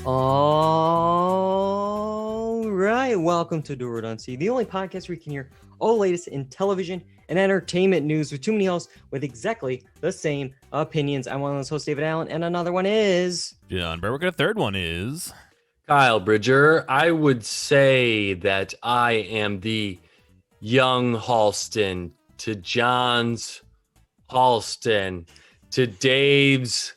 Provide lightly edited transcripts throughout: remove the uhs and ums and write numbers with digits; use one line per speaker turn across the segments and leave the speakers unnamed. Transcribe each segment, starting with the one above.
All right, welcome to Dual Redundancy, the only podcast where you can hear all the latest in television and entertainment news with too many hosts with exactly the same opinions. I'm one of those hosts, David Allen, and another one is
John Berwick. A third one is
Kyle Bridger. I would say that I am the young Halston to John's Halston to Dave's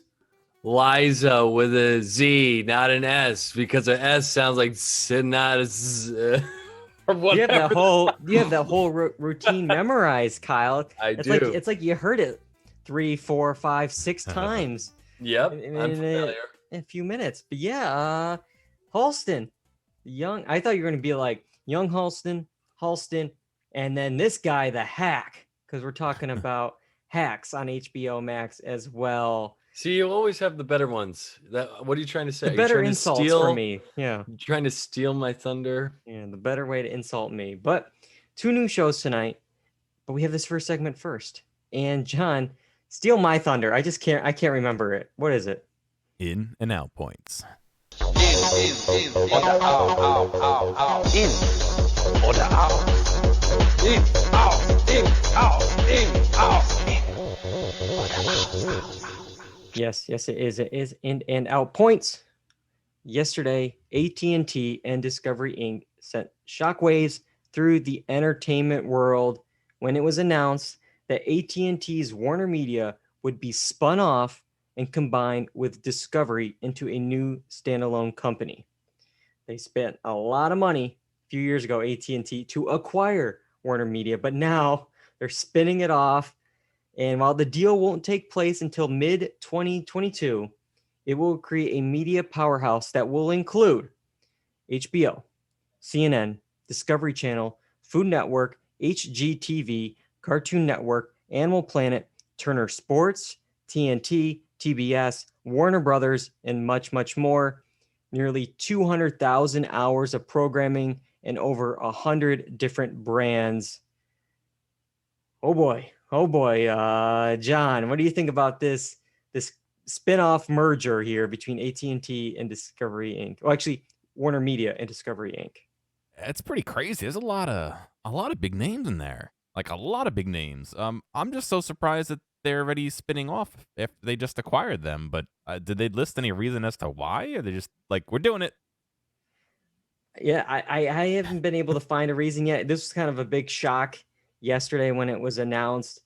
Liza with a Z, not an S, because an S sounds like not a Z, or whatever.
you have that whole routine memorized, Kyle.
It's
It's like you heard it 3, 4, 5, 6 times.
Yep,
in,
I'm familiar.
In a few minutes. But yeah, Halston, young. I thought you were going to be like young Halston, and then this guy, the hack, because we're talking about hacks on HBO Max as well.
See, you always have the better ones. What are you trying to say?
The better insults for me. Yeah.
You trying to steal my thunder?
Yeah, the better way to insult me. But 2 new shows tonight. But we have this first segment first. And John, steal my thunder. I can't remember it. What is it?
in and out points.
In oder out. In oder out. In, out.
Yes, it is. It is in and out points. Yesterday, AT&T and Discovery Inc. sent shockwaves through the entertainment world when it was announced that AT&T's Warner Media would be spun off and combined with Discovery into a new standalone company. They spent a lot of money a few years ago, AT&T, to acquire Warner Media, but now they're spinning it off. And while the deal won't take place until mid-2022, it will create a media powerhouse that will include HBO, CNN, Discovery Channel, Food Network, HGTV, Cartoon Network, Animal Planet, Turner Sports, TNT, TBS, Warner Brothers, and much, much more. Nearly 200,000 hours of programming and over 100 different brands. Oh boy, John, what do you think about this spin-off merger here between AT&T and Discovery Inc.? Well, actually, Warner Media and Discovery Inc.
It's pretty crazy. There's a lot of big names in there. Like a lot of big names. I'm just so surprised that they're already spinning off if they just acquired them. But did they list any reason as to why? Or they just like, we're doing it?
Yeah, I haven't been able to find a reason yet. This was kind of a big shock yesterday when it was announced.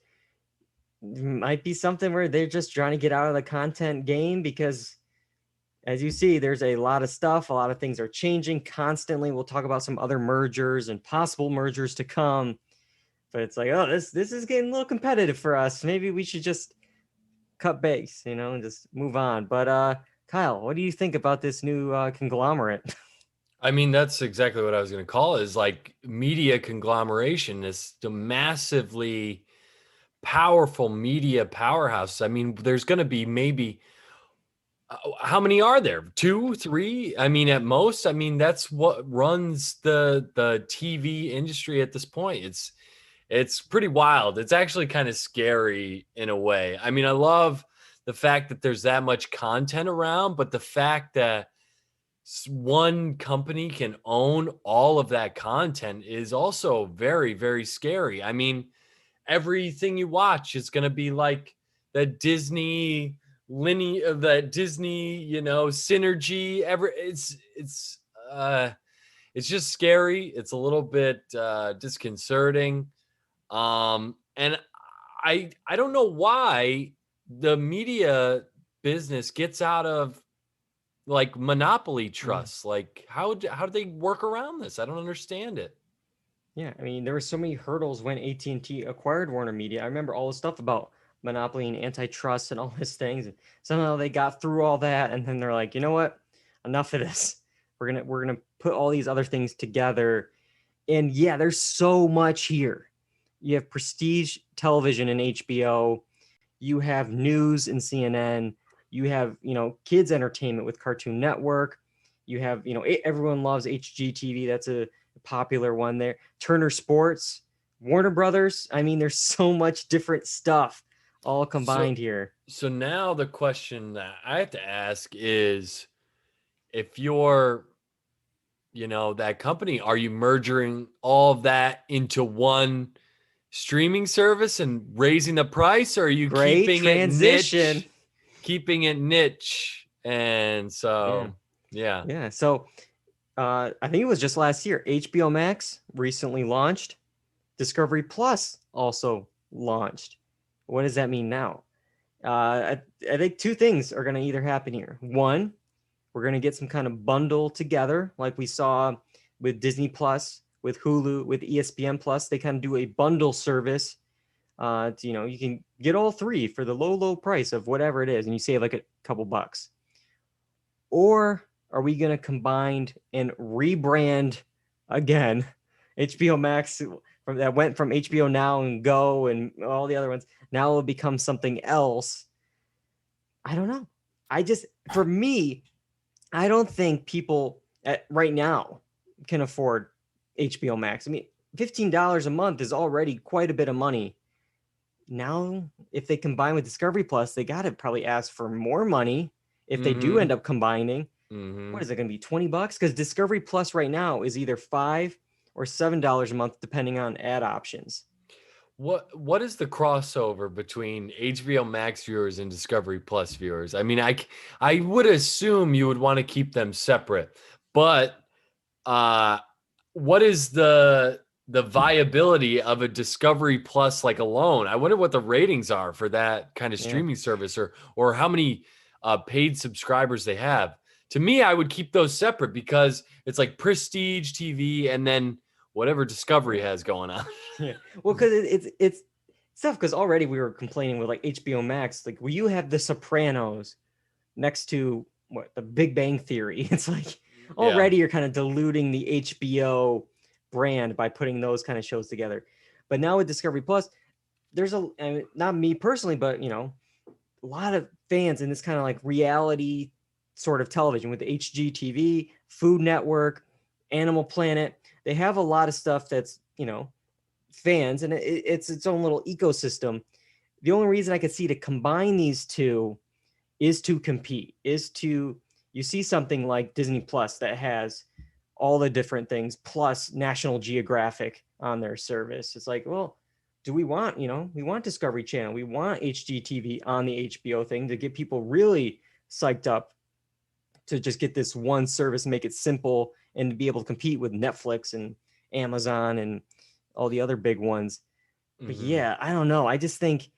Might be something where they're just trying to get out of the content game because, as you see, there's a lot of stuff. A lot of things are changing constantly. We'll talk about some other mergers and possible mergers to come. But it's like, oh, this is getting a little competitive for us. Maybe we should just cut base, and just move on. But Kyle, what do you think about this new conglomerate?
I mean, that's exactly what I was going to call it, is like media conglomeration, this massively powerful media powerhouse. I mean, there's going to be maybe how many are there? 2, 3? I mean, at most. I mean, that's what runs the TV industry at this point. It's pretty wild. It's actually kind of scary in a way. I mean, I love the fact that there's that much content around, but the fact that one company can own all of that content is also very, very scary. I mean, everything you watch is going to be like the Disney synergy. It's just scary. It's a little bit disconcerting. And I don't know why the media business gets out of like monopoly trusts. Like how do they work around this? I don't understand it.
Yeah, I mean, there were so many hurdles when AT&T acquired Warner Media. I remember all the stuff about monopoly and antitrust and all these things. And somehow they got through all that, and then they're like, you know what? Enough of this. We're gonna put all these other things together. And yeah, there's so much here. You have prestige television in HBO. You have news in CNN. You have, kids entertainment with Cartoon Network. You have, everyone loves HGTV. That's a popular one there. Turner Sports, Warner Brothers. I mean, there's so much different stuff all combined here.
So now the question that I have to ask is if you're, that company, are you merging all of that into one streaming service and raising the price, or are you
Great
keeping it
transition.
niche? Keeping it niche. And so, yeah.
Yeah. So I think it was just last year, HBO Max recently launched. Discovery Plus also launched. What does that mean now? I think two things are going to either happen here. One, we're going to get some kind of bundle together, like we saw with Disney Plus, with Hulu, with ESPN Plus. They kind of do a bundle service. You can get all three for the low price of whatever it is, and you save like a couple bucks. Or are we going to combine and rebrand again HBO Max that went from HBO Now and Go and all the other ones? Now it will become something else. I don't know. For me, I don't think people right now can afford HBO Max. I mean, $15 a month is already quite a bit of money. Now, if they combine with Discovery Plus, they got to probably ask for more money if they do end up combining. What is it going to be, $20? Because Discovery Plus right now is either $5 or $7 a month, depending on ad options.
What is the crossover between HBO Max viewers and Discovery Plus viewers? I mean, I would assume you would want to keep them separate, but what is the viability of a Discovery Plus like alone? I wonder what the ratings are for that kind of streaming service, or how many paid subscribers they have. To me, I would keep those separate because it's like prestige TV and then whatever Discovery has going on.
Yeah. Well, because it's tough, because already we were complaining with like HBO Max, like, will you have The Sopranos next to the Big Bang Theory? It's like already you're kind of diluting the HBO brand by putting those kind of shows together. But now with Discovery Plus, there's not me personally, but a lot of fans in this kind of like reality sort of television with the HGTV, Food Network, Animal Planet. They have a lot of stuff that's, fans, and it's its own little ecosystem. The only reason I could see to combine these two is to compete, you see something like Disney Plus that has all the different things, plus National Geographic on their service. It's like, well, do we want, we want Discovery Channel, we want HGTV on the HBO thing to get people really psyched up to just get this one service, make it simple, and to be able to compete with Netflix and Amazon and all the other big ones. But yeah, I don't know. I just think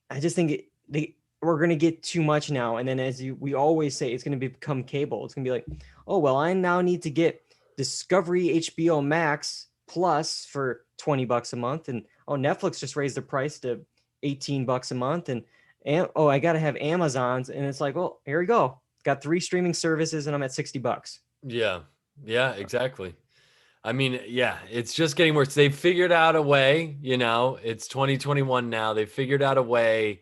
we're going to get too much now. And then we always say, it's going to become cable. It's going to be like, oh, well, I now need to get Discovery HBO Max Plus for $20 a month. And Netflix just raised the price to $18 a month. And I got to have Amazon's. And it's like, well, here we go. Got 3 streaming services and I'm at $60.
Yeah, exactly. I mean, it's just getting worse. They've figured out a way, it's 2021 now. They figured out a way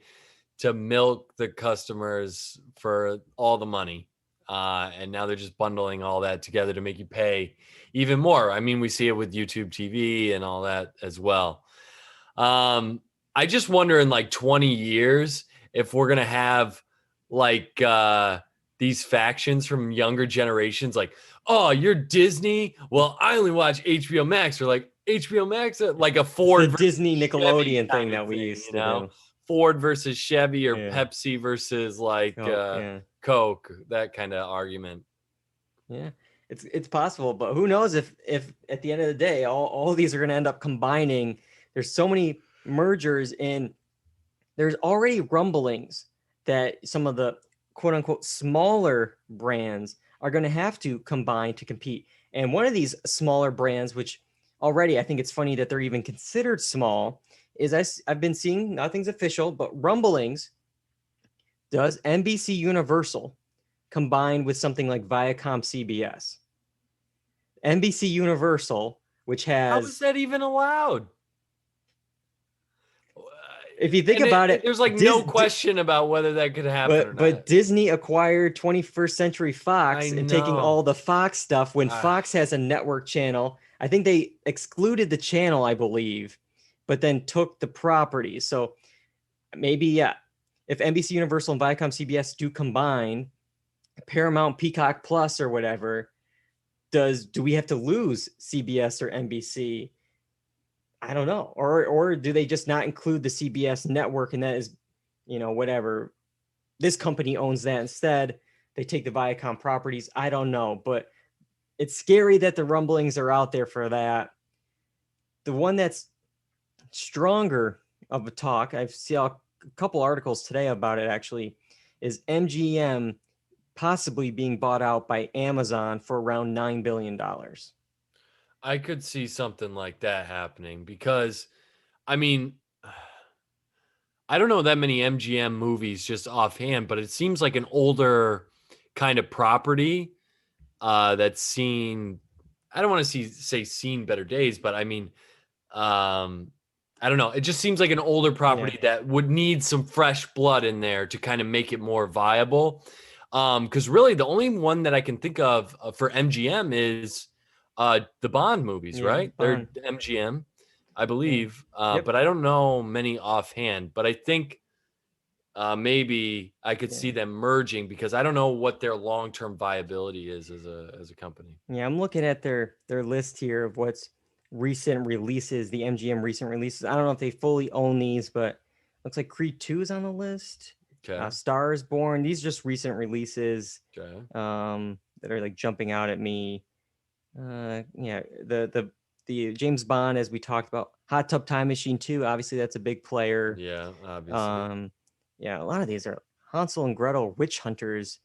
to milk the customers for all the money. And now they're just bundling all that together to make you pay even more. I mean, we see it with YouTube TV and all that as well. I just wonder in like 20 years if we're going to have like these factions from younger generations, like, oh, you're Disney? Well, I only watch HBO Max. Or like HBO Max, like a Ford
the Disney Nickelodeon thing that we used to do.
Ford versus Chevy, or Pepsi versus like Coke, that kind of argument.
Yeah, it's possible, but who knows if at the end of the day, all these are going to end up combining. There's so many mergers, and there's already rumblings that some of the quote unquote smaller brands are going to have to combine to compete. And one of these smaller brands, which already I think it's funny that they're even considered small, is I've been seeing, nothing's official, but rumblings. Does NBC Universal combine with something like Viacom CBS? NBC Universal, which has...
How is that even allowed?
If you think about it,
there's like no question about whether that could happen or not.
But Disney acquired 21st Century Fox and taking all the Fox stuff when Fox has a network channel. I think they excluded the channel, I believe, but then took the property. So maybe, if NBC Universal and Viacom CBS do combine, Paramount, Peacock Plus, or whatever, do we have to lose CBS or NBC? I don't know. Or do they just not include the CBS network, and that is, whatever, this company owns that instead? They take the Viacom properties. I don't know, but it's scary that the rumblings are out there for that. The one that's stronger of a talk, I've seen a couple articles today about it actually, is MGM possibly being bought out by Amazon for around $9 billion.
I could see something like that happening because, I mean, I don't know that many MGM movies just offhand, but it seems like an older kind of property that's seen. I don't want to say seen better days, but I mean, I don't know. It just seems like an older property that would need some fresh blood in there to kind of make it more viable. Because really, the only one that I can think of for MGM is the Bond movies, right?
Bond.
They're MGM, I believe.
Yep.
But I don't know many offhand. But I think maybe I could see them merging because I don't know what their long-term viability is as a company.
Yeah, I'm looking at their list here of what's recent releases, the MGM recent releases. I don't know if they fully own these, but looks like Creed 2 is on the list.
Okay.
Stars Born. These are just recent releases.
Okay.
That are like jumping out at me. The James Bond, as we talked about. Hot Tub Time Machine 2. Obviously, that's a big player.
Yeah, obviously.
A lot of these are Hansel and Gretel, Witch Hunters,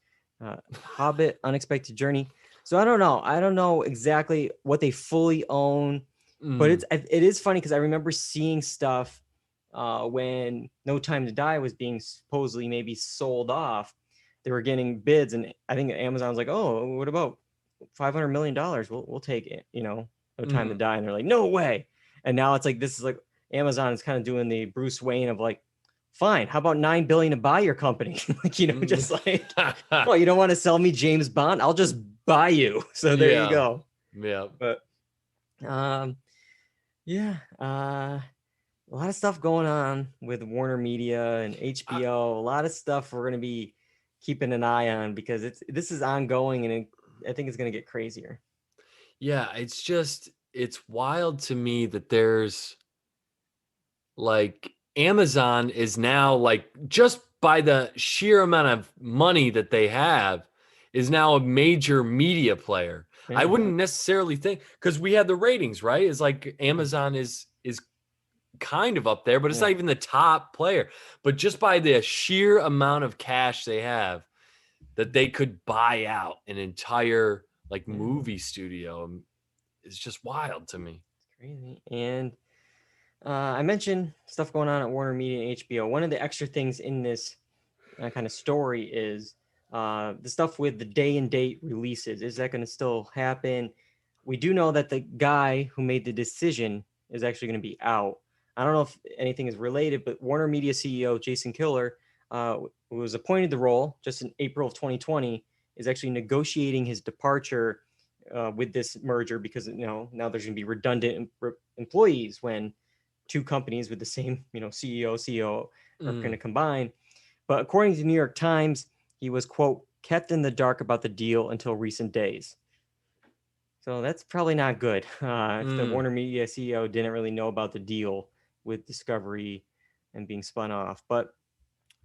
Hobbit, Unexpected Journey. So I don't know. I don't know exactly what they fully own, but it is funny because I remember seeing stuff when No Time to Die was being supposedly maybe sold off. They were getting bids, and I think Amazon was like, "Oh, what about $500 million? We'll take it." No Time to Die, and they're like, "No way!" And now it's like this is like Amazon is kind of doing the Bruce Wayne of like, fine, how about $9 billion to buy your company? Like, just like, well, you don't want to sell me James Bond? I'll just buy you. So there you go.
Yeah.
But a lot of stuff going on with Warner Media and HBO. A lot of stuff we're going to be keeping an eye on because this is ongoing, and I think it's going to get crazier.
Yeah, it's wild to me that there's like Amazon is now like just by the sheer amount of money that they have is now a major media player. I wouldn't necessarily think because we had the ratings, right? It's like Amazon is kind of up there, but it's not even the top player. But just by the sheer amount of cash they have, that they could buy out an entire like movie studio is just wild to me.
It's crazy. And I mentioned stuff going on at Warner Media and HBO. One of the extra things in this kind of story is the stuff with the day and date releases. Is that going to still happen? We do know that the guy who made the decision is actually going to be out. I don't know if anything is related, but Warner Media CEO Jason Kilar, who was appointed the role just in April of 2020, is actually negotiating his departure with this merger because now there's going to be redundant employees when two companies with the same CEO are going to combine. But according to the New York Times, he was, quote, kept in the dark about the deal until recent days. So that's probably not good. If the Warner Media CEO didn't really know about the deal with Discovery and being spun off, but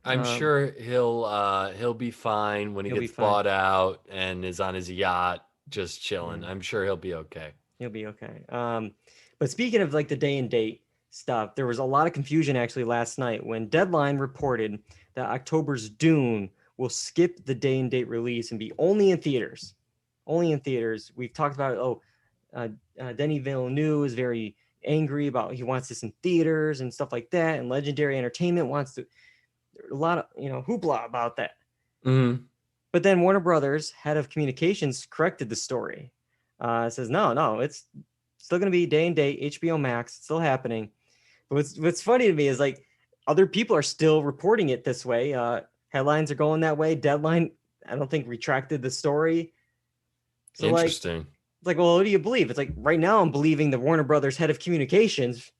I'm sure he'll be fine when he gets bought out and is on his yacht just chilling. I'm sure he'll be okay.
He'll be okay. But speaking of like the day and date stuff, there was a lot of confusion actually last night when Deadline reported that October's Dune will skip the day and date release and be only in theaters. Only in theaters. We've talked about Denis Villeneuve is very angry about he wants this in theaters and stuff like that, and Legendary Entertainment wants to. A lot of hoopla about that. But then Warner Brothers head of communications corrected the story. Says no, it's still going to be day and date, HBO Max, it's still happening. But what's funny to me is like other people are still reporting it this way. Headlines are going that way. Deadline, I don't think, retracted the story. So
interesting.
Like, well, what do you believe? It's like right now I'm believing the Warner Brothers head of communications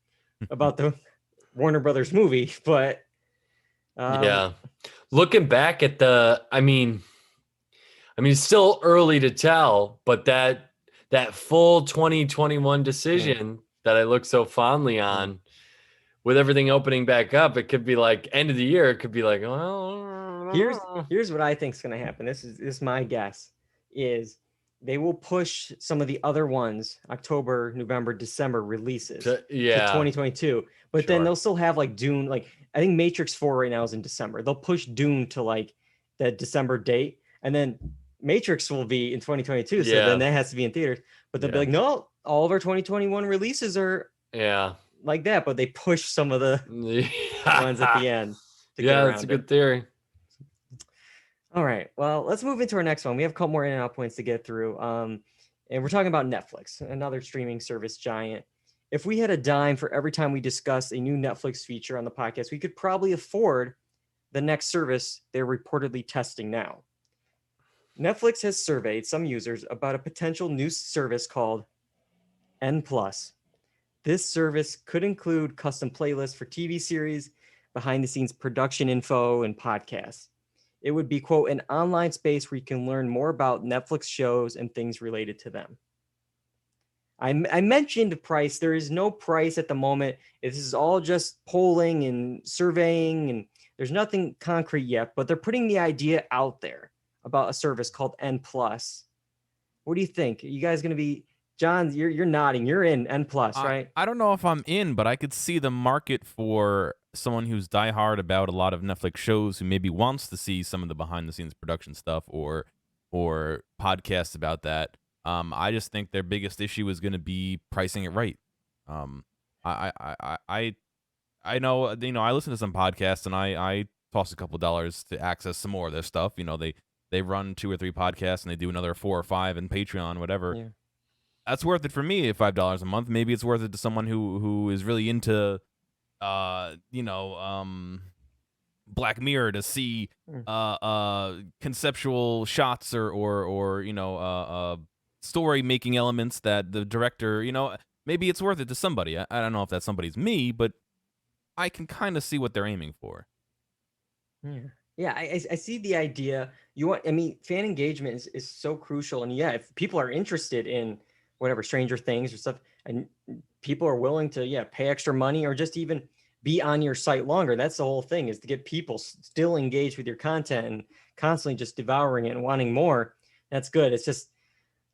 about the Warner Brothers movie, but
looking back at I mean, it's still early to tell, but that full 2021 decision that I look so fondly on, with everything opening back up, it could be like end of the year. It could be like, well,
here's what I think is going to happen. This is my guess, is they will push some of the other ones, October, November, December releases to 2022, but then they'll still have like Dune. Like I think Matrix 4 right now is in December. They'll push Dune to like the December date, and then Matrix will be in 2022. So then that has to be in theaters. But they'll be like, no, all of our 2021 releases are like that, but they push some of the ones at the end.
That's a good theory.
All right. Well, let's move into our next one. We have a couple more in and out points to get through. And we're talking about Netflix, another streaming service giant. If we had a dime for every time we discussed a new Netflix feature on the podcast, we could probably afford the next service they're reportedly testing now. Netflix has surveyed some users about a potential new service called N+. This service could include custom playlists for TV series, behind-the-scenes production info, and podcasts. It would be, quote, an online space where you can learn more about Netflix shows and things related to them. I mentioned price. There is no price at the moment. This is all just polling and surveying, and there's nothing concrete yet, but they're putting the idea out there about a service called N+. What do you think? Are you guys going to be... John, you're nodding. You're in N+, right?
I don't know if I'm in, but I could see the market for someone who's diehard about a lot of Netflix shows, who maybe wants to see some of the behind-the-scenes production stuff or podcasts about that. I just think their biggest issue is going to be pricing it right. I know, I listen to some podcasts, and I toss a couple dollars to access some more of their stuff. They run 2 or 3 podcasts, and they do another 4 or 5 in Patreon, whatever. Yeah. That's worth it for me at $5 a month. Maybe it's worth it to someone who is really into, Black Mirror, to see conceptual shots or story making elements that the director, maybe it's worth it to somebody. I don't know if that somebody's me, but I can kind of see what they're aiming for.
Yeah, I see the idea. Fan engagement is so crucial, and if people are interested in whatever, Stranger Things or stuff, and people are willing to pay extra money or just even be on your site longer, that's the whole thing, is to get people still engaged with your content and constantly just devouring it and wanting more. That's good. It's just,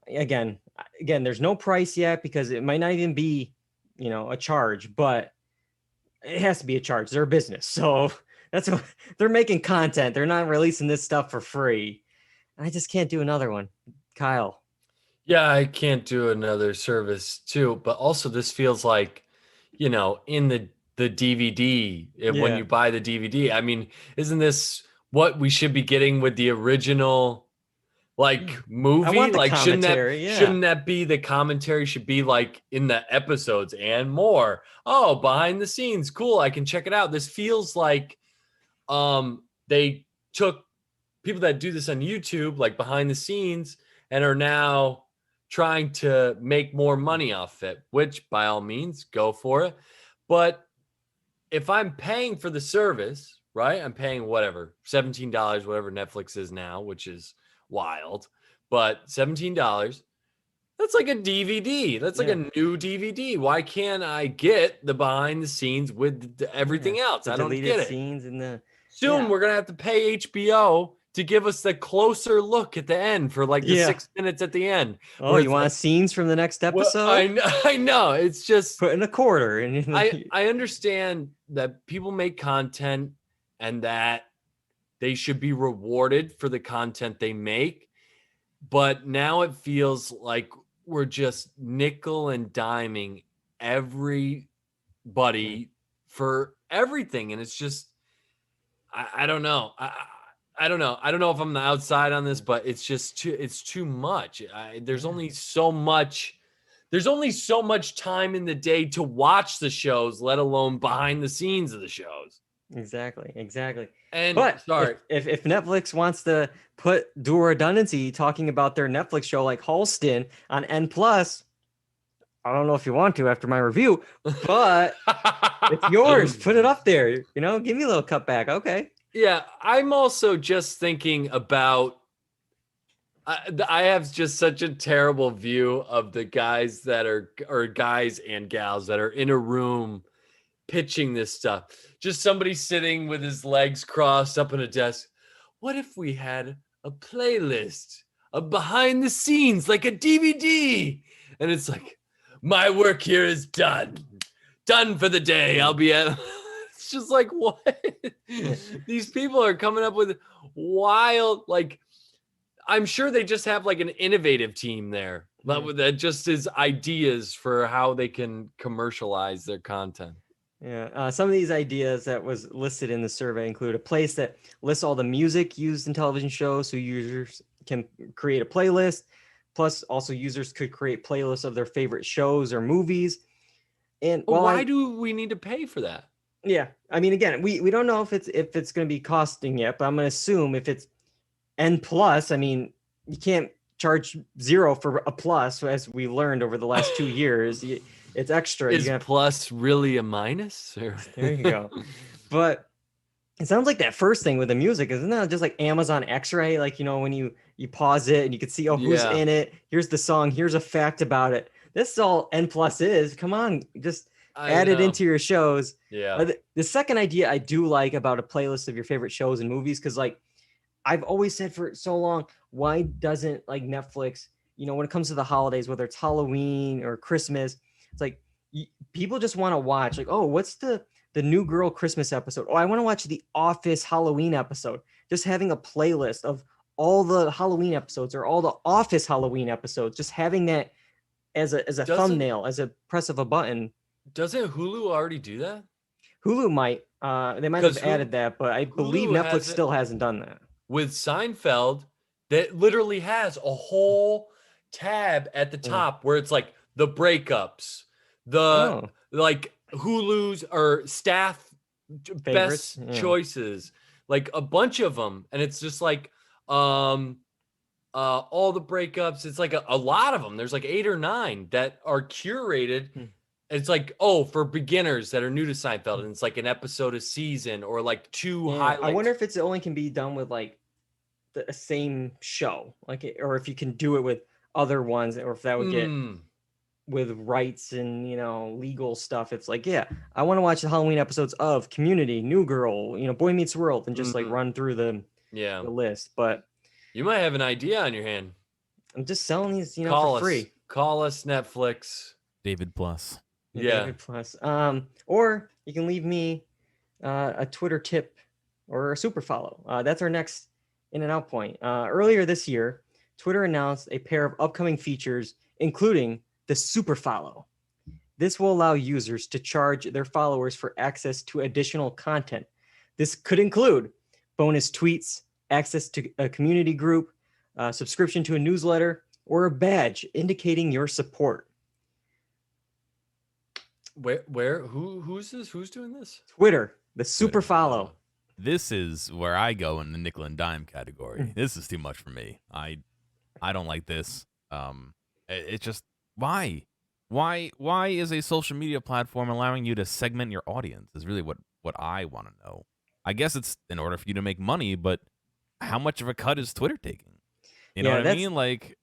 again, there's no price yet, because it might not even be a charge, but it has to be a charge. They're a business, so that's what they're making content. They're not releasing this stuff for free. I just can't do another one. Kyle.
Yeah, I can't do another service too, but also this feels like, in the DVD, when you buy the DVD, I mean, isn't this what we should be getting with the original movie?
I want the
shouldn't that be the commentary? Should be like in the episodes and more. Oh, behind the scenes, cool. I can check it out. This feels like they took people that do this on YouTube, like behind the scenes, and are now trying to make more money off it, which by all means, go for it. But if I'm paying for the service, right? I'm paying whatever, $17, whatever Netflix is now, which is wild, but $17, that's like a DVD. That's like a new DVD. Why can't I get the behind the scenes with everything else? I don't get it.
Scenes in
Soon we're going to have to pay HBO to give us the closer look at the end for the 6 minutes at the end.
Oh, you want scenes from the next episode?
Well, I know. It's just
put in a quarter. And
I understand that people make content and that they should be rewarded for the content they make. But now it feels like we're just nickel and diming everybody for everything. And it's just, I don't know. I don't know. I don't know if I'm the outside on this, but it's just too much. There's only so much time in the day to watch the shows, let alone behind the scenes of the shows.
Exactly.
And
if Netflix wants to put Dual Redundancy talking about their Netflix show like Halston on N+, I don't know if you want to after my review, but it's yours. Put it up there. Give me a little cutback. Okay.
Yeah, I'm also just thinking about I have just such a terrible view of the guys that are, or guys and gals that are in a room pitching this stuff. Just somebody sitting with his legs crossed up on a desk. What if we had a playlist of behind the scenes, like a DVD? And it's like, my work here is done. Done for the day. I'll be at. It's just like, what? These people are coming up with wild, like, I'm sure they just have like an innovative team there that just is ideas for how they can commercialize their content.
Yeah, some of these ideas that was listed in the survey include a place that lists all the music used in television shows, so users can create a playlist. Plus, also users could create playlists of their favorite shows or movies. And
Well, why do we need to pay for that?
Yeah, I mean, again, we don't know if it's going to be costing yet, but I'm going to assume if it's N plus, I mean, you can't charge zero for a plus, as we learned over the last 2 years. It's extra.
Is plus really a minus? Or...
There you go. But it sounds like that first thing with the music, isn't that just like Amazon X-ray? Like, when you pause it and you can see, who's in it. Here's the song. Here's a fact about it. This is all N plus is. Come on, just add it into your shows.
Yeah.
The second idea I do like about a playlist of your favorite shows and movies, because like I've always said for so long, why doesn't like Netflix, when it comes to the holidays, whether it's Halloween or Christmas, it's like people just want to watch like, oh, what's the New Girl Christmas episode? Oh, I want to watch the Office Halloween episode. Just having a playlist of all the Halloween episodes or all the Office Halloween episodes, just having that as a thumbnail, as a press of a button.
Doesn't Hulu already do that?
Hulu might. They might have added that, but I believe Netflix still hasn't done that.
With Seinfeld, that literally has a whole tab at the top where it's like the breakups, like Hulu's or staff
favorites,
best choices, like a bunch of them, and it's just like all the breakups. It's like a lot of them. There's like 8 or 9 that are curated. It's like, for beginners that are new to Seinfeld, and it's like an episode a season or like 2 highlights.
I wonder if it's only can be done with like the same show, like, or if you can do it with other ones, or if that would get with rights and legal stuff. It's like, I want to watch the Halloween episodes of Community, New Girl, Boy Meets World, and just like run through the list. But
you might have an idea on your hand.
I'm just selling these,
for
free.
Call us, Netflix.
David Plus.
Yeah.
David Plus. Or you can leave me a Twitter tip or a super follow. That's our next in and out point. Earlier this year, Twitter announced a pair of upcoming features, including the super follow. This will allow users to charge their followers for access to additional content. This could include bonus tweets, access to a community group, subscription to a newsletter, or a badge indicating your support.
Where who's this? Who's doing this?
Twitter, the super follow.
This is where I go in the nickel and dime category. This is too much for me. I don't like this. It's just why is a social media platform allowing you to segment your audience is really what I want to know. I guess it's in order for you to make money, but how much of a cut is Twitter taking? You know what I mean? Like,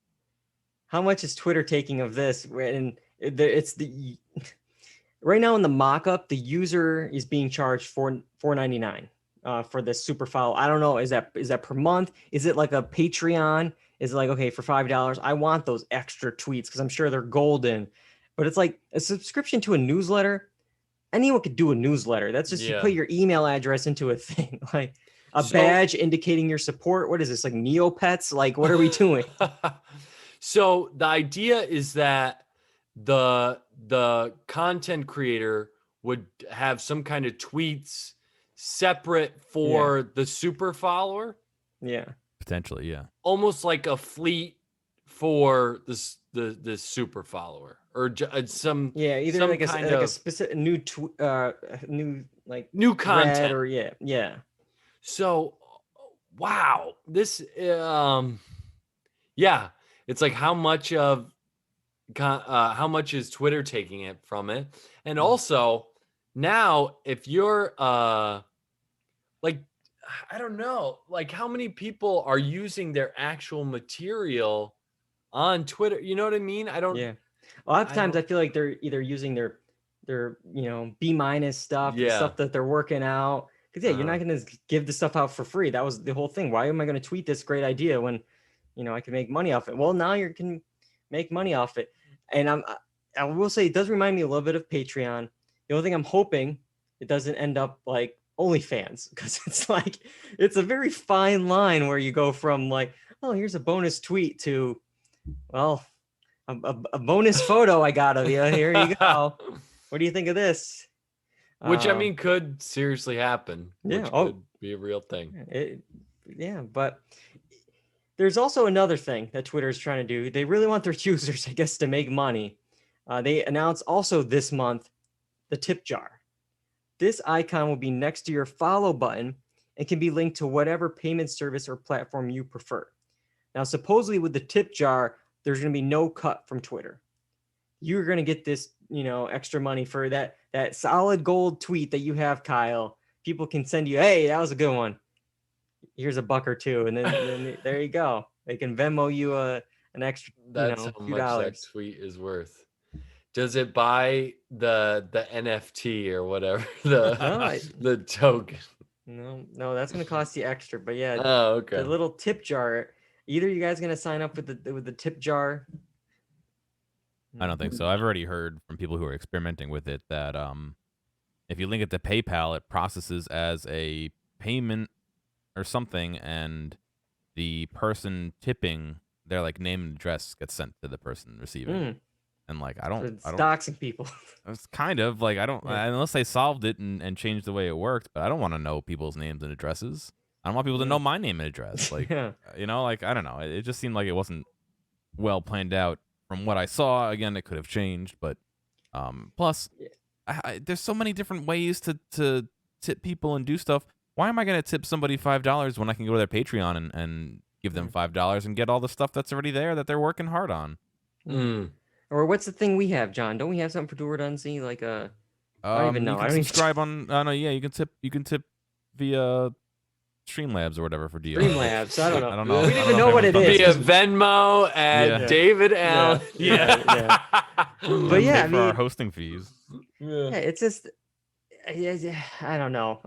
how much is Twitter taking of this? And it's the right now in the mock-up, the user is being charged $4.99 for this super follow. I don't know. Is that per month? Is it like a Patreon? Is it like, okay, for $5, I want those extra tweets because I'm sure they're golden. But it's like a subscription to a newsletter. Anyone could do a newsletter. That's just you put your email address into a thing, like a badge indicating your support. What is this, like Neopets? Like, what are we doing?
So the idea is that the content creator would have some kind of tweets separate for the super follower.
Yeah.
Potentially, yeah.
Almost like a fleet for the super follower, or some
either
some
like a specific new
new content,
or
So, wow, this it's like how much is Twitter taking it from it, and also now if you're I don't know, like how many people are using their actual material on Twitter? You know what I mean? I don't.
Yeah. A lot of
I
times
don't.
I feel like they're either using their B- stuff, the
Yeah.
stuff that they're working out. Because yeah, you're
Uh-huh.
not going to give the stuff out for free. That was the whole thing. Why am I going to tweet this great idea when I can make money off it? Well, now you can make money off it. And I will say it does remind me a little bit of Patreon. The only thing I'm hoping it doesn't end up like OnlyFans, because it's like it's a very fine line where you go from like, oh, here's a bonus tweet to, well, a bonus photo I got of you. Here you go. What do you think of this?
Which I mean could seriously happen.
Yeah.
Which
Oh,
could be a real thing.
yeah. But there's also another thing that Twitter is trying to do. They really want their users, I guess, to make money. They announced also this month the tip jar. This icon will be next to your follow button and can be linked to whatever payment service or platform you prefer. Now, supposedly with the tip jar, there's going to be no cut from Twitter. You're going to get this, extra money for that solid gold tweet that you have, Kyle. People can send you, hey, that was a good one. Here's $1 or $2, and then there you go. They can Venmo you an extra,
That's how
few
much
dollars.
that tweet is worth. Does it buy the NFT or whatever the token?
No, that's going to cost you extra. But yeah,
Oh, okay.
the little tip jar. Either you guys going to sign up with the tip jar?
I don't think so. I've already heard from people who are experimenting with it that if you link it to PayPal, it processes as a payment or something, and the person tipping their like name and address gets sent to the person receiving. And like I don't
doxing people.
It's kind of like I don't
Yeah.
unless they solved it and changed the way it worked, but I don't want to know people's names and addresses. I don't want people to know my name and address. Like
Yeah.
like I don't know. It just seemed like it wasn't well planned out from what I saw. Again, it could have changed, but plus there's so many different ways to tip people and do stuff. Why am I going to tip somebody $5 when I can go to their Patreon and give them $5 and get all the stuff that's already there that they're working hard on?
Or what's the thing we have, John? Don't we have something for Dual Redundancy? Like I don't even know.
You can subscribe on. No, yeah, you can tip via Streamlabs or whatever for DL.
Streamlabs. I don't know.
I don't know.
We don't even know what it is.
Via Venmo at David Allen.
Yeah. But yeah, I
for our
mean,
hosting fees.
yeah, it's just, I don't know.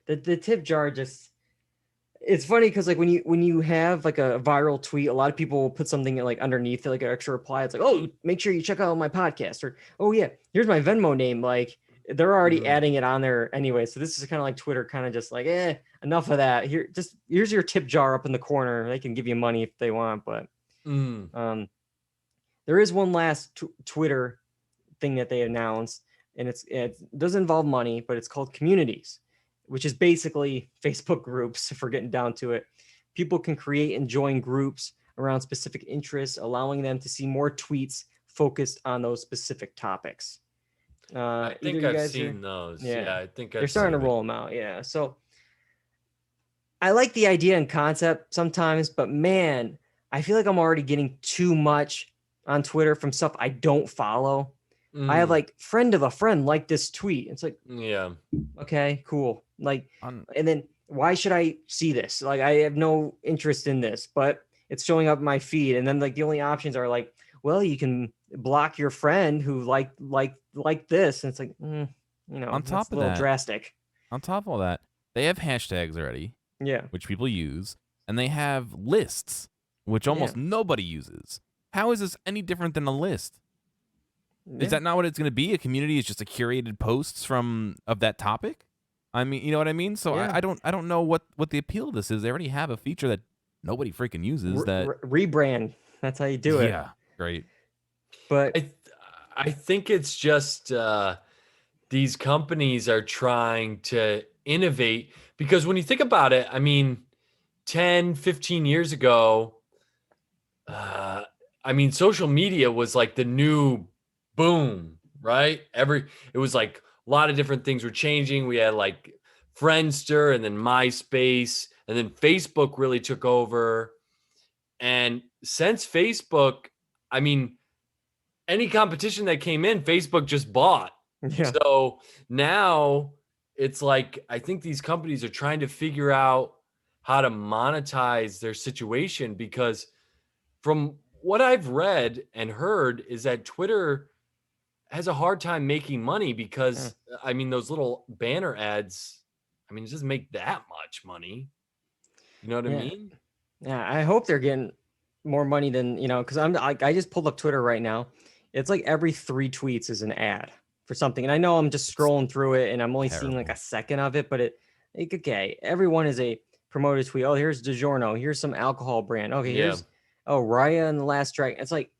The tip jar just. It's funny because like when you have like a viral tweet, a lot of people will put something like underneath it, like an extra reply. It's like, oh, make sure you check out my podcast, or oh yeah, here's my Venmo name. Like they're already adding it on there anyway. So this is kind of like Twitter, kind of just like, enough of that. Here's your tip jar up in the corner. They can give you money if they want, but there is one last Twitter thing that they announced, and it doesn't involve money, but it's called communities, which is basically Facebook groups. If we're getting down to it, people can create and join groups around specific interests, allowing them to see more tweets focused on those specific topics.
I think I've seen those. Yeah, I think
they're starting to roll them out. Yeah, so I like the idea and concept sometimes, but man, I feel like I'm already getting too much on Twitter from stuff I don't follow. I have like friend of a friend like this tweet. It's like,
yeah,
okay, cool. Like, and then why should I see this? Like, I have no interest in this, but it's showing up in my feed. And then like the only options are like, well, you can block your friend who like this. And it's like,
on top
that's a little drastic.
On top of all that, they have hashtags already.
Yeah.
Which people use, and they have lists, which almost nobody uses. How is this any different than a list? Is that not what it's going to be? A community is just a curated posts of that topic? I mean, you know what I mean? So I don't know what the appeal of this is. They already have a feature that nobody freaking uses. That
rebrand. That's how you do it.
Yeah, great.
But
I think it's just these companies are trying to innovate, because when you think about it, I mean, 10, 15 years ago, social media was like the new boom, right? It was like a lot of different things were changing. We had like Friendster and then MySpace, and then Facebook really took over. And since Facebook, I mean, any competition that came in, Facebook just bought. Yeah. So now it's like I think these companies are trying to figure out how to monetize their situation, because from what I've read and heard is that Twitter has a hard time making money
Yeah.
because I mean those little banner ads, I mean, it doesn't make that much money. You know what I
Yeah.
mean?
Yeah, I hope they're getting more money than, because I just pulled up Twitter right now. It's like every 3 tweets is an ad for something. And I know I'm just
It's
scrolling through it and I'm only seeing like
terrible.
a second of it, but okay, everyone is a promoted tweet. Oh, here's DiGiorno. Here's some alcohol brand. Okay,
Yeah.
here's Raya and the Last Dragon. It's like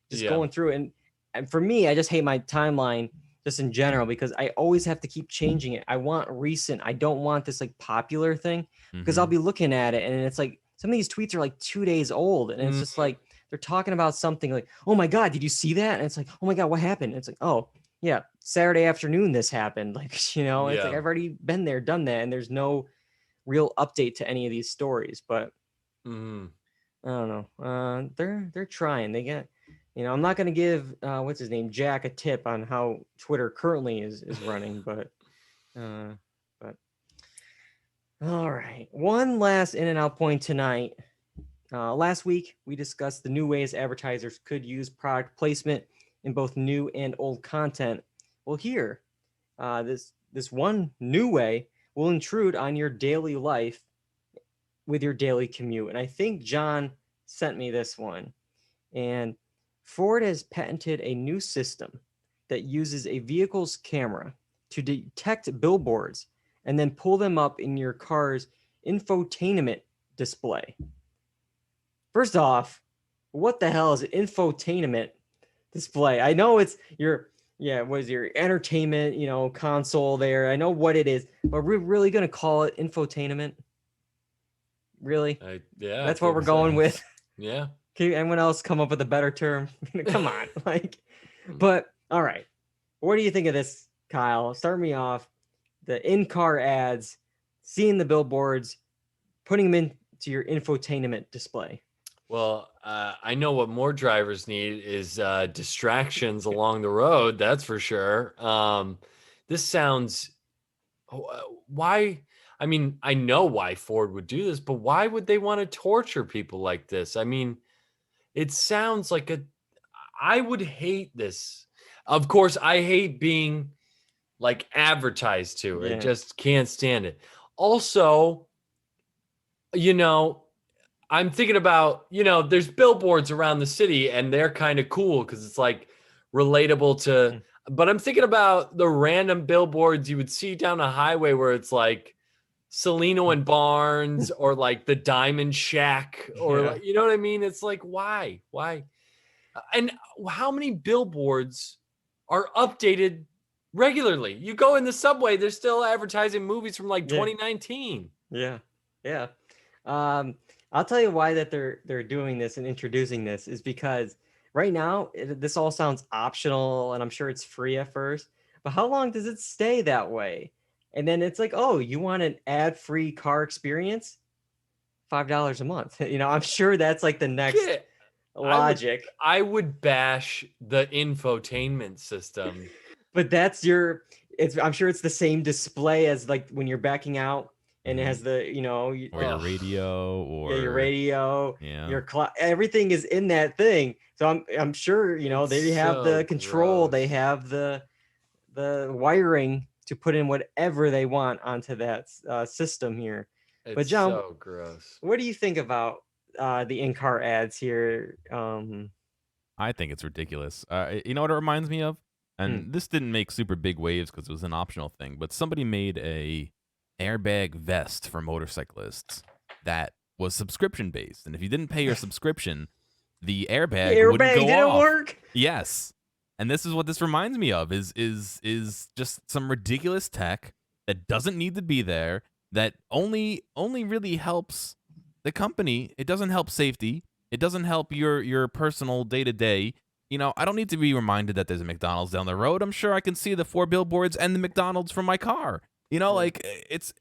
just
Yeah.
going through it. And for me, I just hate my timeline just in general because I always have to keep changing it. I want recent. I don't want this like popular thing because I'll
Mhm.
be looking at it and it's like some of these tweets are like 2 days old and it's just like they're talking about something like, oh my God, did you see that? And it's like, oh my God, what happened? And it's like, oh yeah, Saturday afternoon this happened. Like, it's like
Yeah.
I've already been there, done that, and there's no real update to any of these stories. But
Mhm.
I don't know. They're trying. They get, I'm not gonna give what's his name, Jack, a tip on how Twitter currently is running, but all right. One last in and out point tonight. Last week, we discussed the new ways advertisers could use product placement in both new and old content. Well, here, this one new way will intrude on your daily life with your daily commute. And I think John sent me this one. And Ford has patented a new system that uses a vehicle's camera to detect billboards and then pull them up in your car's infotainment display. First off, what the hell is an infotainment display? I know it's your entertainment, console there. I know what it is, but we're really gonna call it infotainment? Really?
Yeah.
That's what we're going with.
Yeah.
Can anyone else come up with a better term? Come on, but all right. What do you think of this, Kyle? Start me off. The in-car ads, seeing the billboards, putting them into your infotainment display.
Well, I know what more drivers need is distractions along the road. That's for sure. This sounds. Why? I mean, I know why Ford would do this, but why would they want to torture people like this? I mean, it sounds like I would hate this. Of course, I hate being like advertised to. I
Yeah.
just can't stand it. Also, I'm thinking about, there's billboards around the city and they're kind of cool because it's like relatable to, but I'm thinking about the random billboards you would see down a highway where it's like Celino and Barnes or like the Diamond Shack or
Yeah.
like, you know what I mean? It's like, why? And how many billboards are updated regularly? You go in the subway, they're still advertising movies from like 2019.
Yeah. I'll tell you why that they're doing this and introducing this is because right now this all sounds optional and I'm sure it's free at first, but how long does it stay that way? And then it's like, oh, you want an ad-free car experience? $5 a month. I'm sure that's like the next logic.
I would bash the infotainment system.
But that's I'm sure it's the same display as like when you're backing out and it has the,
or your radio or
your radio,
yeah.
your everything is in that thing. So I'm sure, they have the control, they have the wiring to put in whatever they want onto that system here.
It's
but John,
so gross.
What do you think about the in-car ads here?
I think it's ridiculous. You know what it reminds me of? And this didn't make super big waves because it was an optional thing, but somebody made a airbag vest for motorcyclists that was subscription based, and if you didn't pay your subscription, the airbag wouldn't go
didn't
off.
work.
Yes, and this is what this reminds me of is just some ridiculous tech that doesn't need to be there, that only really helps the company. It doesn't help safety. It doesn't help your personal day to day. I don't need to be reminded that there's a McDonald's down the road. I'm sure I can see the 4 billboards and the McDonald's from my car. Like it's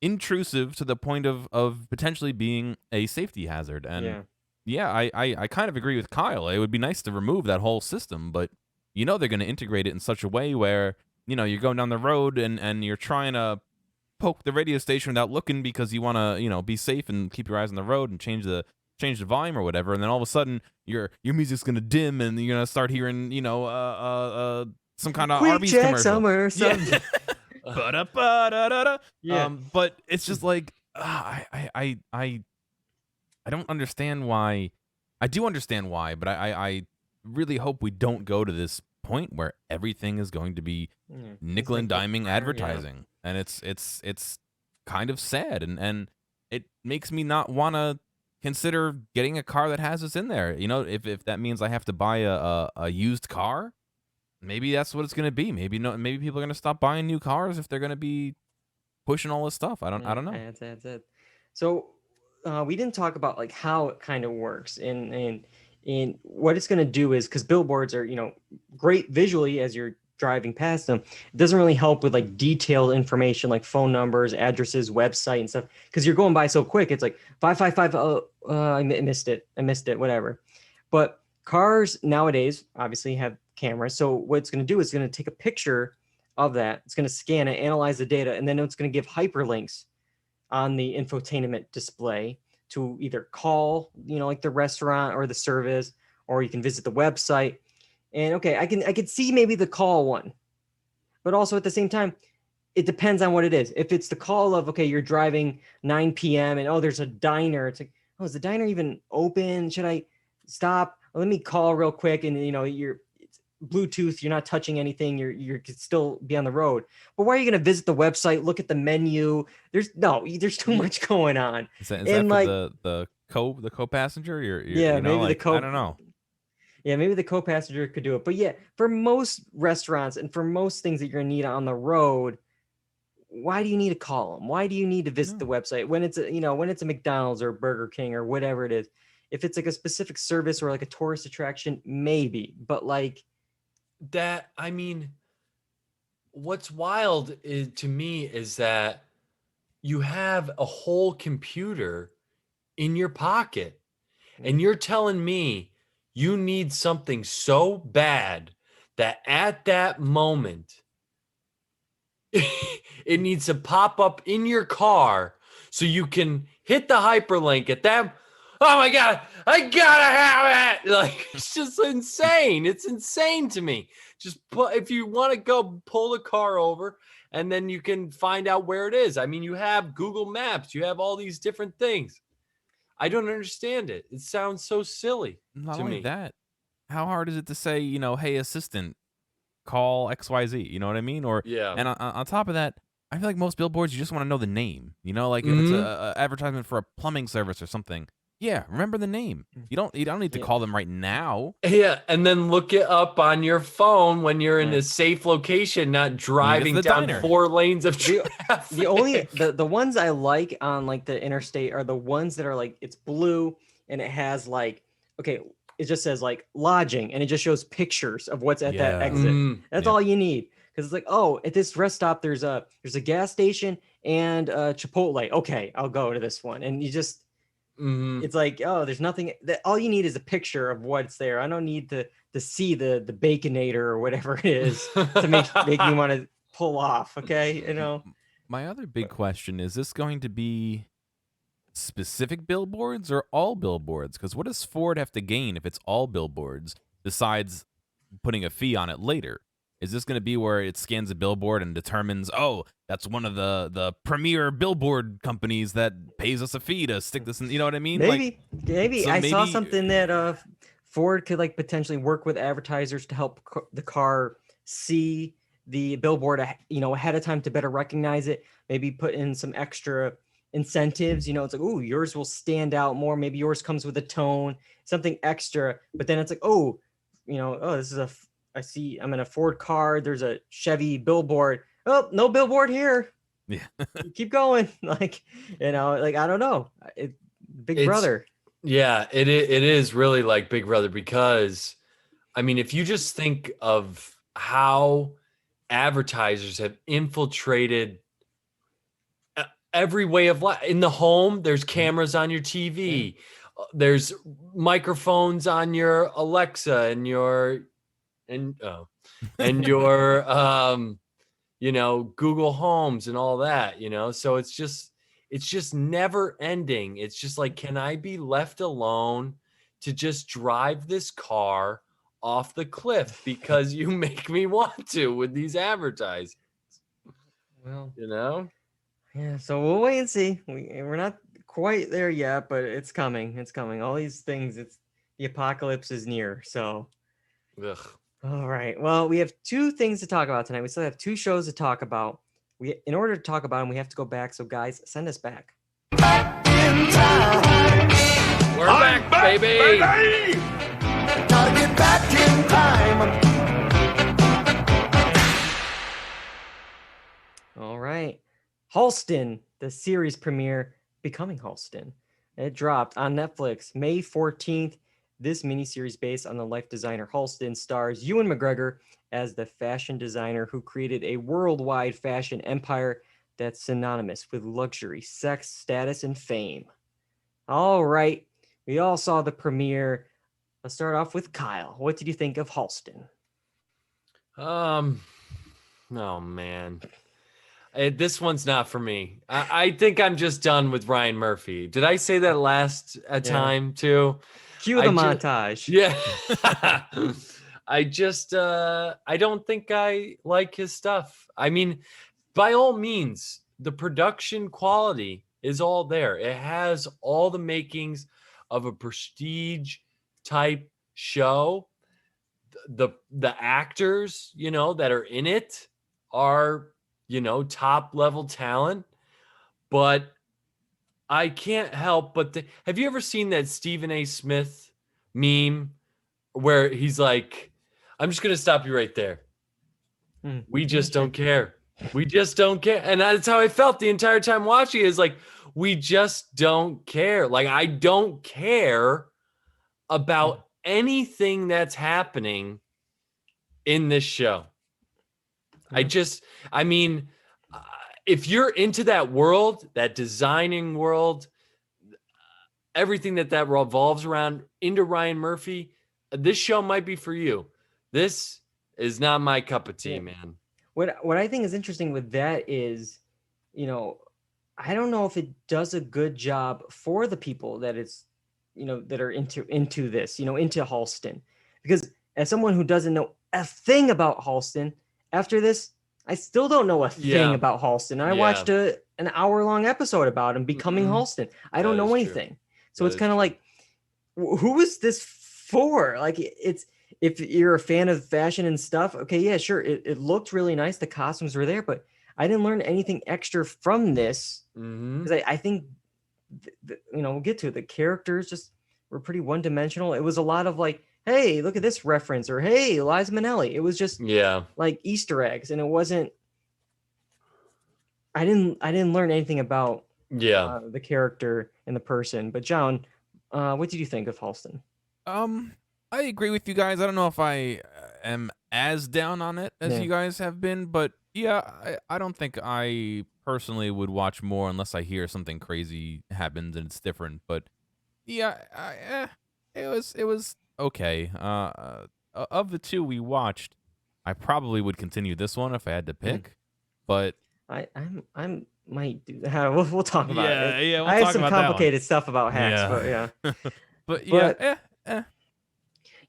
intrusive to the point of potentially being a safety hazard. And I kind of agree with Kyle. It would be nice to remove that whole system, but they're going to integrate it in such a way where you're going down the road and you're trying to poke the radio station without looking because you want to, be safe and keep your eyes on the road and change the volume or whatever, and then all of a sudden your music's gonna dim and you're gonna start hearing, some kind of
Quick
Arby's
check
commercial.
summer
Yeah.
something.
Ba-da-ba-da-da-da.
Yeah.
But it's just like I don't understand why. I do understand why, but I really hope we don't go to this point where everything is going to be nickel and diming advertising, and it's kind of sad, and it makes me not want to consider getting a car that has this in there. If that means I have to buy a used car, maybe that's what it's going to be. Maybe people are going to stop buying new cars if they're going to be pushing all this stuff. I don't know.
That's it. So we didn't talk about like how it kind of works and what it's going to do is, because billboards are, great visually as you're driving past them. It doesn't really help with like detailed information like phone numbers, addresses, website and stuff, because you're going by so quick. It's like 555. Oh, I missed it, whatever. But cars nowadays obviously have cameras. So what it's going to do is going to take a picture of that. It's going to scan it, analyze the data, and then it's going to give hyperlinks on the infotainment display to either call, like the restaurant or the service, or you can visit the website. And okay, I could see maybe the call one, but also at the same time, it depends on what it is. If it's the call of, okay, you're driving 9 p.m. and there's a diner. It's like, oh, is the diner even open? Should I stop? Let me call real quick. And you're Bluetooth, you're not touching anything. You could still be on the road. But why are you going to visit the website, look at the menu? There's too much going on.
Is that for the co-passenger?
Maybe the co.
I don't know.
Yeah, maybe the co-passenger could do it. But yeah, for most restaurants and for most things that you're going to need on the road, why do you need to call them? Why do you need to visit the website when it's a McDonald's or Burger King or whatever it is? If it's like a specific service or like a tourist attraction, maybe. But like
that, I mean, what's wild to me is that you have a whole computer in your pocket and you're telling me you need something so bad that at that moment it needs to pop up in your car so you can hit the hyperlink at that. Oh my God, I gotta have it. Like, it's just insane. It's insane to me. Just if you want to go pull the car over and then you can find out where it is. I mean, you have Google Maps, you have all these different things. I don't understand it. It sounds so silly
Not
to
only
me.
that, how hard is it to say, hey, assistant, call XYZ? You know what I mean? Or
Yeah.
And on top of that, I feel like most billboards, you just want to know the name. Like if it's a advertisement for a plumbing service or something. Yeah, remember the name. You don't need to call them right now.
Yeah, and then look it up on your phone when you're in a safe location, not driving down
diner.
4 lanes of traffic.
The ones I like on like the interstate are the ones that are like, it's blue and it has like, okay, it just says like lodging and it just shows pictures of what's at that exit. That's all you need. Because it's like, oh, at this rest stop, there's a gas station and a Chipotle. Okay, I'll go to this one. And you just, it's like, oh, there's nothing. All you need is a picture of what's there. I don't need to see the Baconator or whatever it is to make me want to pull off. Okay,
My other big question is this going to be specific billboards or all billboards? Because what does Ford have to gain if it's all billboards besides putting a fee on it later? Is this going to be where it scans a billboard and determines, oh, that's one of the premier billboard companies that pays us a fee to stick this in? You know what I mean?
Maybe. I saw something that Ford could like potentially work with advertisers to help the car see the billboard, ahead of time to better recognize it. Maybe put in some extra incentives. It's like, oh, yours will stand out more. Maybe yours comes with a tone, something extra. But then it's like, this is I'm in a Ford car. There's a Chevy billboard. Oh, no billboard here.
Yeah.
Keep going. Like, I don't know. Big Brother.
Yeah, it is really like Big Brother because, I mean, if you just think of how advertisers have infiltrated every way of life. In the home, there's cameras on your TV. There's microphones on your Alexa and your Google Homes and all that, so it's just never ending. It's just like, can I be left alone to just drive this car off the cliff because you make me want to with these advertisements,
Well,
Yeah,
so we'll wait and see. We're not quite there yet, but it's coming. It's coming. All these things, the apocalypse is near. So,
Ugh.
all right. Well, we have two things to talk about tonight. We still have two shows to talk about. In order to talk about them, we have to go back. So, guys, send us back.
We're back, baby.
Gotta get back in time.
All right. Halston, the series premiere, Becoming Halston. It dropped on Netflix May 14th. This miniseries based on the life designer Halston stars Ewan McGregor as the fashion designer who created a worldwide fashion empire that's synonymous with luxury, sex, status, and fame. All right. We all saw the premiere. Let's start off with Kyle. What did you think of Halston?
Oh man. This one's not for me. I think I'm just done with Ryan Murphy. Did I say that last time too?
Cue the montage.
Yeah. I don't think I like his stuff. I mean, by all means, the production quality is all there. It has all the makings of a prestige type show. The actors, that are in it are, top level talent, but I can't help but have you ever seen that Stephen A. Smith meme where he's like, I'm just going to stop you right there. We just don't care. We just don't care. And that's how I felt the entire time watching it, is like, we just don't care. Like, I don't care about anything that's happening in this show. I mean, if you're into that world, that designing world, everything that revolves around, into Ryan Murphy, this show might be for you. This is not my cup of tea, man.
What I think is interesting with that is, I don't know if it does a good job for the people that it's, that are into this, into Halston, because as someone who doesn't know a thing about Halston, after this, I still don't know a thing about Halston. I watched an hour-long episode about him becoming Halston. I don't know anything. So it's kind of like, who is this for? Like, it's, if you're a fan of fashion and stuff, okay, yeah, sure. It looked really nice. The costumes were there, but I didn't learn anything extra from this. Because I think, we'll get to it. The characters just were pretty one-dimensional. It was a lot of like, hey, look at this reference, or hey, Liza Minnelli. It was just like Easter eggs, and it wasn't. I didn't learn anything about the character and the person. But John, what did you think of Halston?
I agree with you guys. I don't know if I am as down on it as you guys have been, but yeah, I don't think I personally would watch more unless I hear something crazy happens and it's different. But yeah, it was okay. Of the two we watched, I probably would continue this one if I had to pick. But
I might do that. We'll talk about it.
Yeah,
I have some complicated stuff about hacks, but yeah.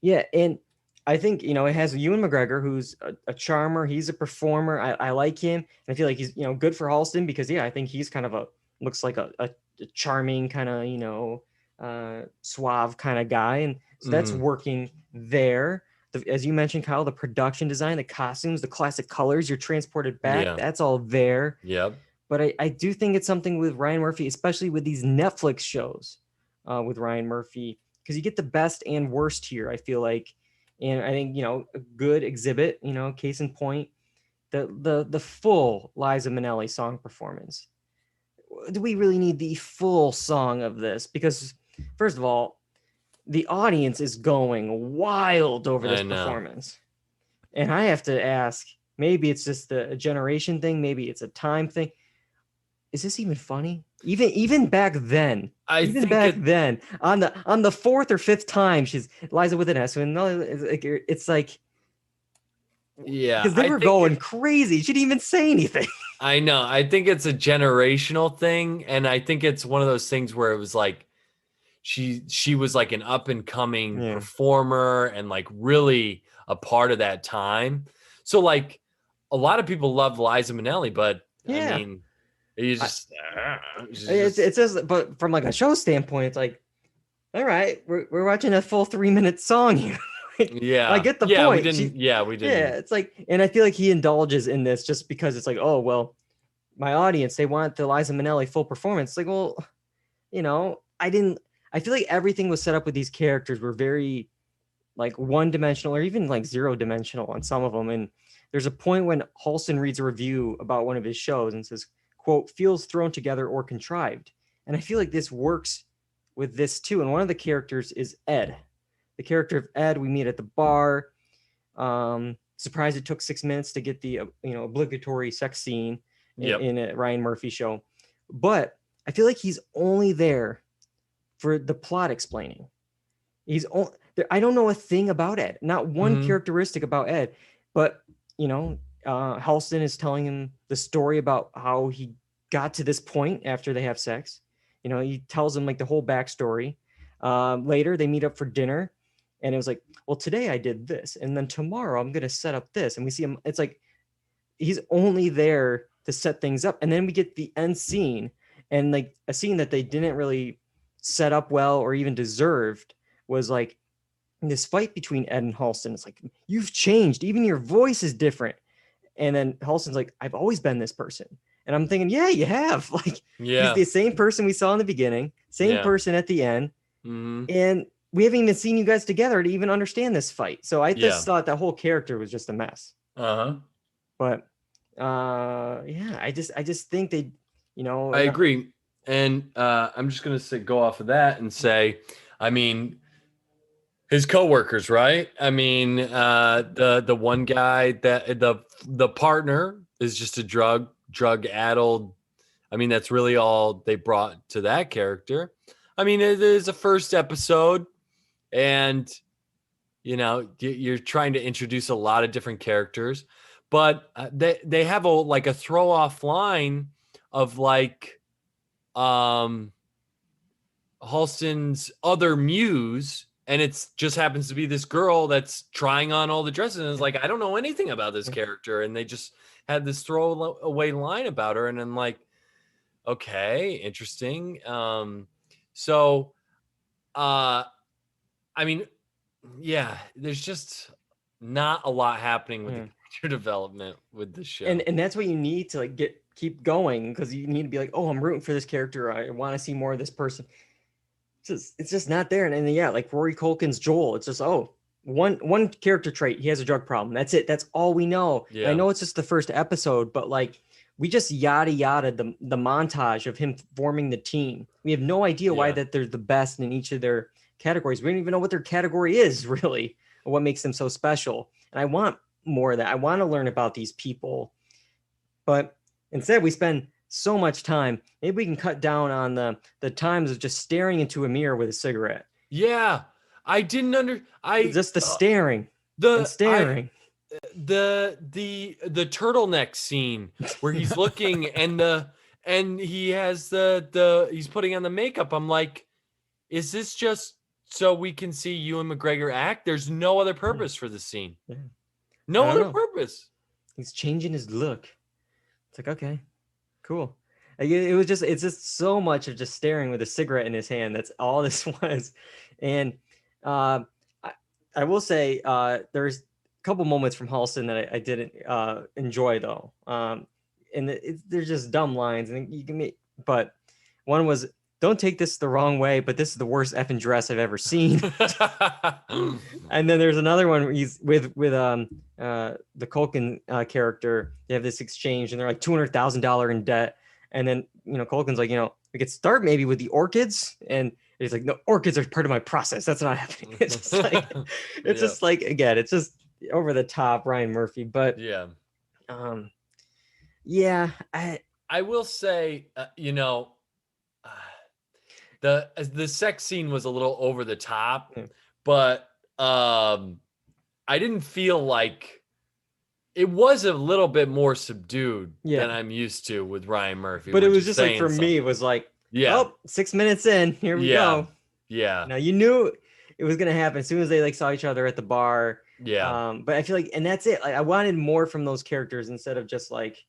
Yeah, and I think, it has Ewan McGregor, who's a charmer. He's a performer. I like him. And I feel like he's, good for Halston because, I think he's kind of looks like a charming kind of, suave kind of guy. And so that's working there. As you mentioned, Kyle, the production design, the costumes, the classic colors, you're transported back. That's all there.
Yep.
But I do think it's something with Ryan Murphy, especially with these Netflix shows with Ryan Murphy, because you get the best and worst here, I feel like. And I think, a good exhibit, case in point, the full Liza Minnelli song performance. Do we really need the full song of this? Because, first of all, the audience is going wild over this performance. And I have to ask, maybe it's just a generation thing. Maybe it's a time thing. Is this even funny? Even back then, then on the fourth or fifth time, she's Liza with an S, and it's like,
Yeah,
because they
I
were
think
going crazy. She didn't even say anything.
I know. I think it's a generational thing, and I think it's one of those things where it was like she was like an up and coming
Yeah.
performer and like really a part of that time. So like a lot of people love Liza Minnelli, but I
Yeah.
mean, you
I-
just
It's just, but from like a show standpoint, it's like, all right, we're watching a full 3-minute song here. I get the
yeah, we
point.
didn't. Yeah, we didn't.
Yeah, it's like, and I feel like he indulges in this just because it's like, oh well, my audience, they want the Liza Minnelli full performance. It's like, well, I didn't. I feel like everything was set up with these characters were very like one dimensional or even like zero dimensional on some of them. And there's a point when Halston reads a review about one of his shows and says, quote, feels thrown together or contrived. And I feel like this works with this too. And one of the characters is Ed. The character of Ed we meet at the bar. Surprised it took 6 minutes to get the obligatory sex scene
Yep.
in a Ryan Murphy show. But I feel like he's only there for the plot explaining. I don't know a thing about Ed, not one
Mhm.
characteristic about Ed, but Halston is telling him the story about how he got to this point after they have sex. He tells him like the whole backstory. Later, they meet up for dinner, and it was like, well, today I did this, and then tomorrow I'm gonna set up this, and we see him. It's like he's only there to set things up, and then we get the end scene, and like a scene that they didn't really set up well or even deserved was like this fight between Ed and Halston. It's like, you've changed, even your voice is different. And then Halston's like, I've always been this person. And I'm thinking, yeah, you have. Like, he's
Yeah.
the same person we saw in the beginning, same
Yeah.
person at the end.
Mhm.
And we haven't even seen you guys together to even understand this fight. So I just
Yeah.
thought that whole character was just a mess.
Uh-huh.
But yeah, I just think they,
I agree. And I'm just going to go off of that and say, I mean, his coworkers, right? I mean, the one guy that the partner is just a drug addled. I mean, that's really all they brought to that character. I mean, it is a first episode, and you're trying to introduce a lot of different characters, but they have a throw off line of like Halston's other muse, and it's just happens to be this girl that's trying on all the dresses, and it's like, I don't know anything about this character, and they just had this throwaway line about her, and I'm like, okay, interesting. So I mean, yeah, there's just not a lot happening with the character development with the show.
and that's what you need to like keep going, because you need to be like, oh, I'm rooting for this character, I want to see more of this person. It's just not there. And yeah, like Rory Culkin's Joel, it's just, oh, one character trait, he has a drug problem, that's it, that's all we know.
Yeah.
I know it's just the first episode, but like we just yada the montage of him forming the team. We have no idea why that they're the best in each of their categories. We don't even know what their category is really, or what makes them so special. And I want more of that. I want to learn about these people, but instead we spend so much time. Maybe we can cut down on the times of just staring into a mirror with a cigarette.
Yeah, I didn't
just the staring.
The turtleneck scene where he's looking and he has he's putting on the makeup. I'm like, is this just so we can see Ewan McGregor act? There's no other purpose for this scene.
Yeah.
No other purpose.
He's changing his look. It's like, okay, cool. It's just so much of just staring with a cigarette in his hand. That's all this was. And I will say there's a couple moments from Halston that I didn't enjoy though. And they're just dumb lines, and you can make. But one was, don't take this the wrong way, but this is the worst effing dress I've ever seen. And then there's another one where he's with the Culkin character. They have this exchange, and they're like $200,000 in debt. And then Culkin's like, we could start maybe with the orchids, and he's like, no, orchids are part of my process. That's not happening. It's just like, just like, again, it's just over the top Ryan Murphy. But
yeah, I will say, the sex scene was a little over the top, but I didn't feel like it was a little bit more subdued
Yeah.
than I'm used to with Ryan Murphy.
But it
which
was
is
just like,
saying
for me,
something.
it was like,
Yeah.
oh, 6 minutes in, here we go.
Yeah.
Now you knew it was gonna happen as soon as they like saw each other at the bar.
Yeah.
But I feel like, and that's it. Like I wanted more from those characters instead of just like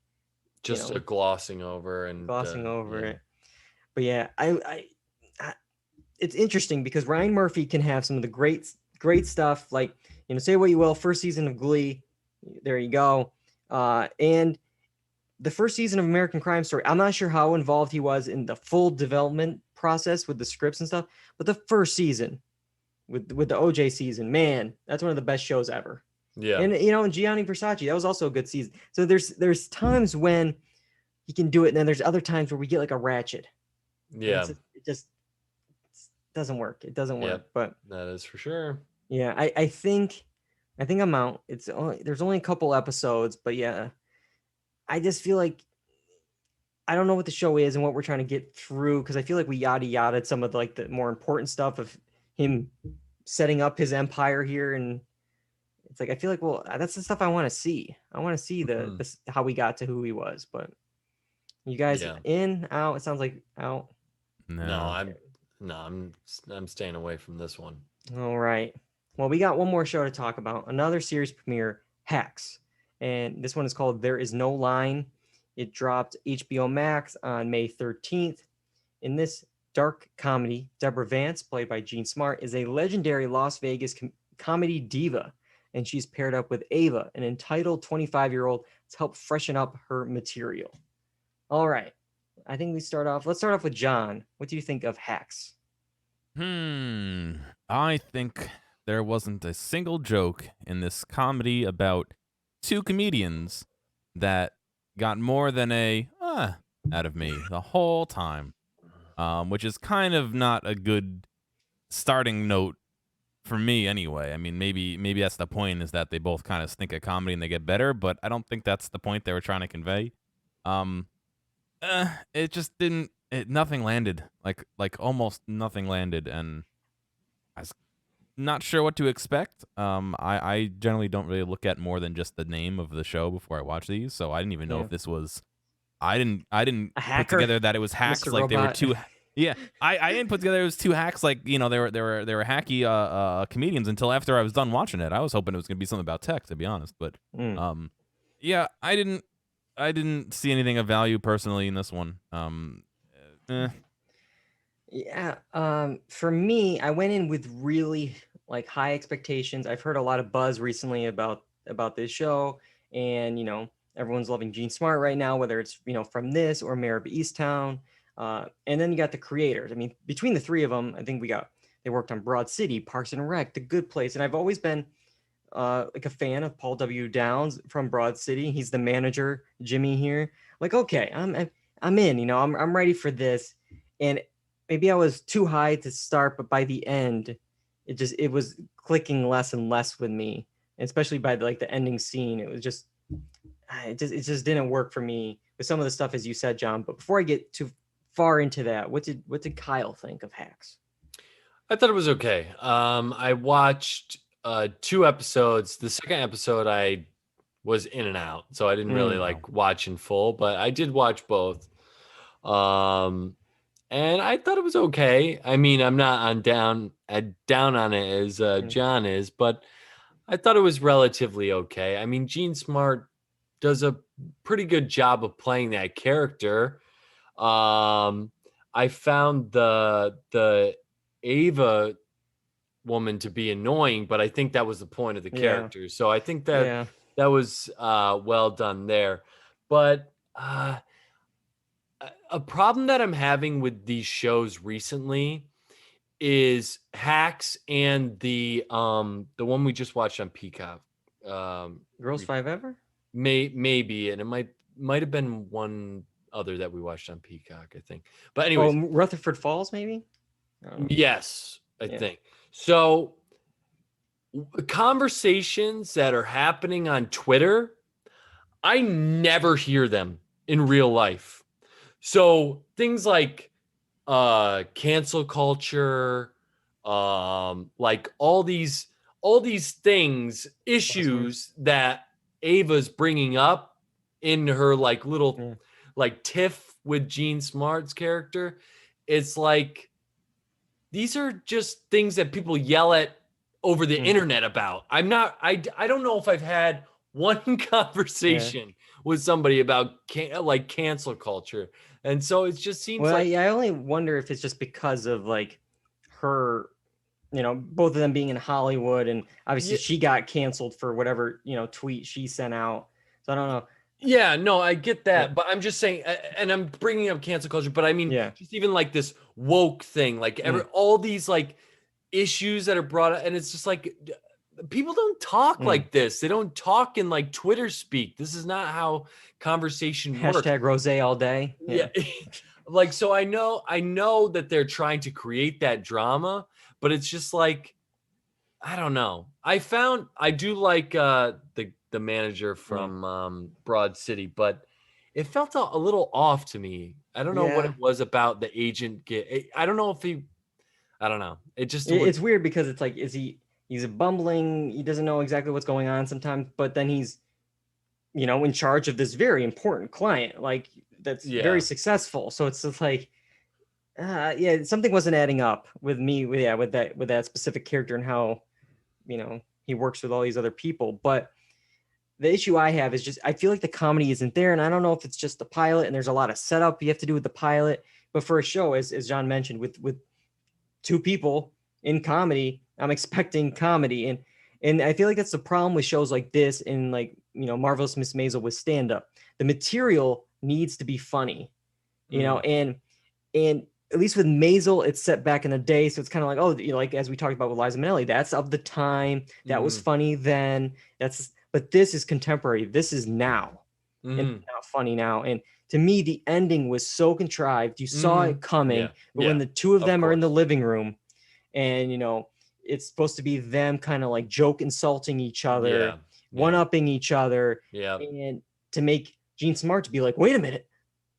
Just
know,
a glossing over and
glossing over
yeah.
it. But yeah, I it's interesting because Ryan Murphy can have some of the great stuff. Like, say what you will, first season of Glee, there you go. And the first season of American Crime Story, I'm not sure how involved he was in the full development process with the scripts and stuff, but the first season with the OJ season, man, that's one of the best shows ever.
Yeah.
And Gianni Versace, that was also a good season. So there's times when he can do it, and then there's other times where we get like a Ratchet.
Yeah.
It just doesn't work. It doesn't work.
Yep.
But
that is for sure.
yeah, I think I'm out. There's only a couple episodes, but yeah, I just feel like I don't know what the show is and what we're trying to get through, because I feel like we yada some of the more important stuff of him setting up his empire here, and it's like I feel like, well, that's the stuff I want to see. I want to see the how we got to who he was. But you guys in, out? It sounds like out.
No, I'm staying away from this one.
All right. Well, we got one more show to talk about. Another series premiere, Hacks. And this one is called There Is No Line. It dropped HBO Max on May 13th. In this dark comedy, Deborah Vance, played by Jean Smart, is a legendary Las Vegas comedy diva. And she's paired up with Ava, an entitled 25-year-old, to help freshen up her material. All right. I think let's start off with John. What do you think of Hacks?
I think there wasn't a single joke in this comedy about two comedians that got more than a out of me the whole time, which is kind of not a good starting note for me anyway. I mean, maybe that's the point, is that they both kind of stink at comedy and they get better, but I don't think that's the point they were trying to convey. It just didn't. Nothing landed. Like almost nothing landed, and I was not sure what to expect. I generally don't really look at more than just the name of the show before I watch these, so I didn't even know if this was. I didn't put together that it was hacks.
Mr.
Like
Robot.
they were two. Yeah, I didn't put together it was two hacks. Like they were hacky comedians until after I was done watching it. I was hoping it was gonna be something about tech, to be honest. But yeah, I didn't see anything of value personally in this one.
Yeah. For me, I went in with really high expectations. I've heard a lot of buzz recently about this show, and everyone's loving Gene Smart right now, whether it's from this or Mayor of Easttown. And then you got the creators. I mean, between the three of them, I think they worked on Broad City, Parks and Rec, The Good Place, and I've always been a fan of Paul W. Downs from Broad City. He's the manager, Jimmy here. Okay, I'm in. I'm ready for this. And maybe I was too high to start, but by the end, it was clicking less and less with me, and especially by the ending scene. It just didn't work for me with some of the stuff, as you said, John. But before I get too far into that, what did Kyle think of Hacks?
I thought it was okay. I watched 2 episodes. The second episode I was in and out, so I didn't really watch in full, but I did watch both. And I thought it was okay. I mean, I'm not down on it as John is, but I thought it was relatively okay. I mean, Gene Smart does a pretty good job of playing that character. I found the Ava woman to be annoying, but I think that was the point of the character. So I think that was well done there. But a problem that I'm having with these shows recently is Hacks and the one we just watched on Peacock.
Girls Five Ever?
Maybe, and it might have been one other that we watched on Peacock, I think. But anyways,
Rutherford Falls, maybe?
Yes, I think. So conversations that are happening on Twitter, I never hear them in real life. So things like cancel culture, like all these things, issues that Ava's bringing up in her like little
Yeah.
like tiff with Jean Smart's character, it's like these are just things that people yell at over the internet about. I don't know if I've had one conversation with somebody about like cancel culture. And so it just seems
Well,
like
I only wonder if it's just because of like her, both of them being in Hollywood, and obviously
Yeah.
she got canceled for whatever, tweet she sent out. So I don't know.
Yeah, no, I get that,
Yeah.
but I'm just saying, and I'm bringing up cancel culture, but I mean,
Yeah.
just even like this woke thing, like all these like issues that are brought up, and it's just like people don't talk like this. They don't talk in like Twitter speak. This is not how conversation works.
Hashtag rose all day.
Yeah. Like, so I know that they're trying to create that drama, but it's just like, I don't know. I do like the manager from Broad City, but it felt a little off to me. I don't know what
Yeah.
it was about the agent. I don't know if I don't know. It just
It's weird because it's like, he's a bumbling, he doesn't know exactly what's going on sometimes, but then he's, in charge of this very important client, like that's very successful. So it's just like, something wasn't adding up with me with that specific character and how, he works with all these other people. But the issue I have is just, I feel like the comedy isn't there. And I don't know if it's just the pilot and there's a lot of setup you have to do with the pilot, but for a show, as John mentioned, with two people in comedy, I'm expecting comedy. And I feel like that's the problem with shows like this and like, Marvelous Miss Maisel with stand-up. The material needs to be funny, and at least with Maisel, it's set back in a day. So it's kind of like, oh, like as we talked about with Liza Minnelli, that's of the time. That was funny then. But this is contemporary. This is now. And it's not funny now. And to me, the ending was so contrived. You saw it coming. But when the two of them are in the living room and, it's supposed to be them kind of like joke insulting each other, one-upping each other.
Yeah.
And to make Jean Smart to be like, wait a minute,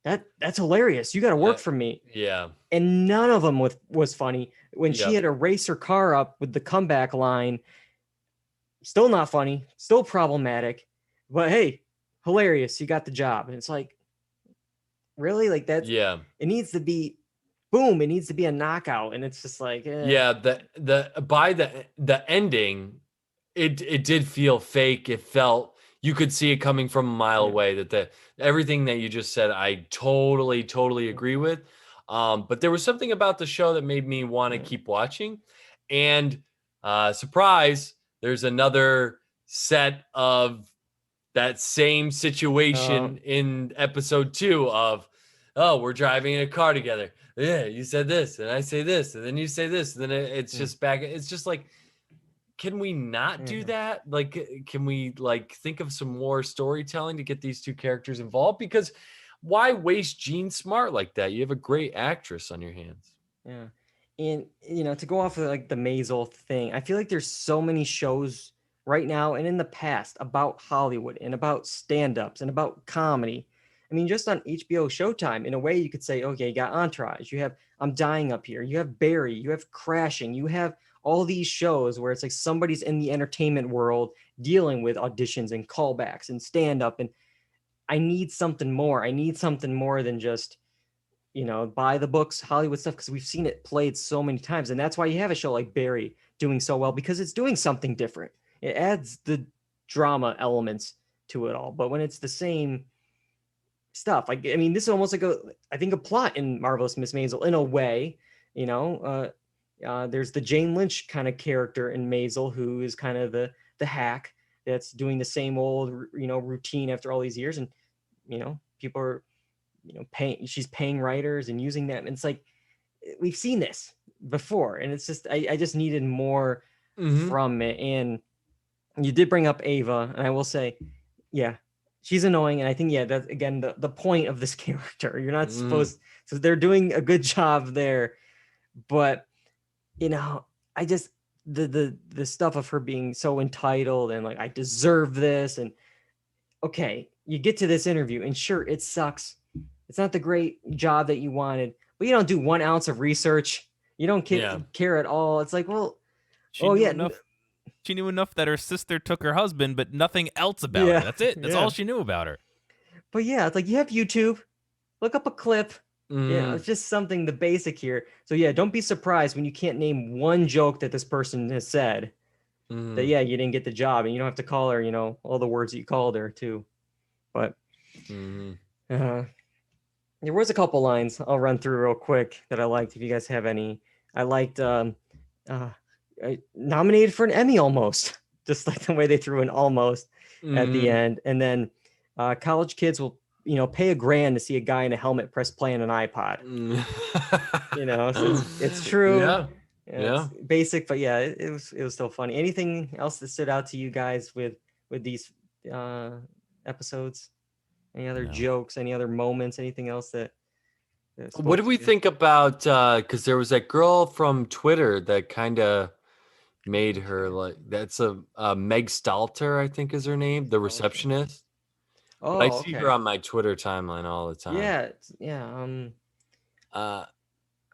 that's hilarious. You got to work for me.
Yeah.
And none of them was funny. When she had to race her car up with the comeback line, still not funny, still problematic, but hey, hilarious. You got the job. And it's like, really? Like that?
Yeah.
It needs to be boom. It needs to be a knockout. And it's just like,
yeah, by the ending, it did feel fake. It felt, you could see it coming from a mile away, that everything that you just said, I totally agree with. But there was something about the show that made me want to keep watching. And surprise, there's another set of that same situation in episode 2 of, oh, we're driving in a car together. Yeah, you said this, and I say this, and then you say this, and then it's just back. It's just like, can we not do that? Like, can we like think of some more storytelling to get these two characters involved? Because why waste Jean Smart like that? You have a great actress on your hands.
Yeah. And, to go off of like the Maisel thing, I feel like there's so many shows right now and in the past about Hollywood and about stand-ups and about comedy. I mean, just on HBO Showtime, in a way you could say, okay, you got Entourage, you have I'm Dying Up Here, you have Barry, you have Crashing, you have all these shows where it's like somebody's in the entertainment world dealing with auditions and callbacks and stand-up. And I need something more. I need something more than just, by the books Hollywood stuff, because we've seen it played so many times. And that's why you have a show like Barry doing so well, because it's doing something different. It adds the drama elements to it all. But when it's the same stuff, like, I mean, this is almost like a plot in Marvelous Miss Maisel in a way. There's the Jane Lynch kind of character in Maisel, who is kind of the hack that's doing the same old routine after all these years, and people are she's paying writers and using them, and it's like we've seen this before, and it's just I just needed more from it. And you did bring up Ava, and I will say, yeah, she's annoying, and I think that's again the point of this character. You're not supposed, so they're doing a good job there, but I just the stuff of her being so entitled and like I deserve this, and okay, you get to this interview and sure, it sucks. It's not the great job that you wanted, but you don't do 1 ounce of research. You don't care at all. It's like, well,
She knew enough. She knew enough that her sister took her husband, but nothing else about
Yeah,
her. That's it. That's
yeah.
all she knew about her.
But yeah, it's like you have YouTube, look up a clip. Yeah,
Mm,
it's just something the basic here. So yeah, don't be surprised when you can't name one joke that this person has said. That
mm,
yeah, you didn't get the job, and you don't have to call her, all the words that you called her too. But
mm.
uh, there was a couple lines I'll run through real quick that I liked. If you guys have any, I liked nominated for an Emmy almost, just like the way they threw an almost at the end, and then college kids will pay $1,000 to see a guy in a helmet press play on an iPod. So it's true.
Yeah.
It's basic, but yeah, it was still funny. Anything else that stood out to you guys with these episodes? Any other
No.
jokes? Any other moments? Anything else that
What do we think about because there was that girl from Twitter that kind of made her like that's a Meg Stalter, I think is her name, the receptionist.
Oh,
But I see
okay.
her on my Twitter timeline all the time.
Yeah,
Uh,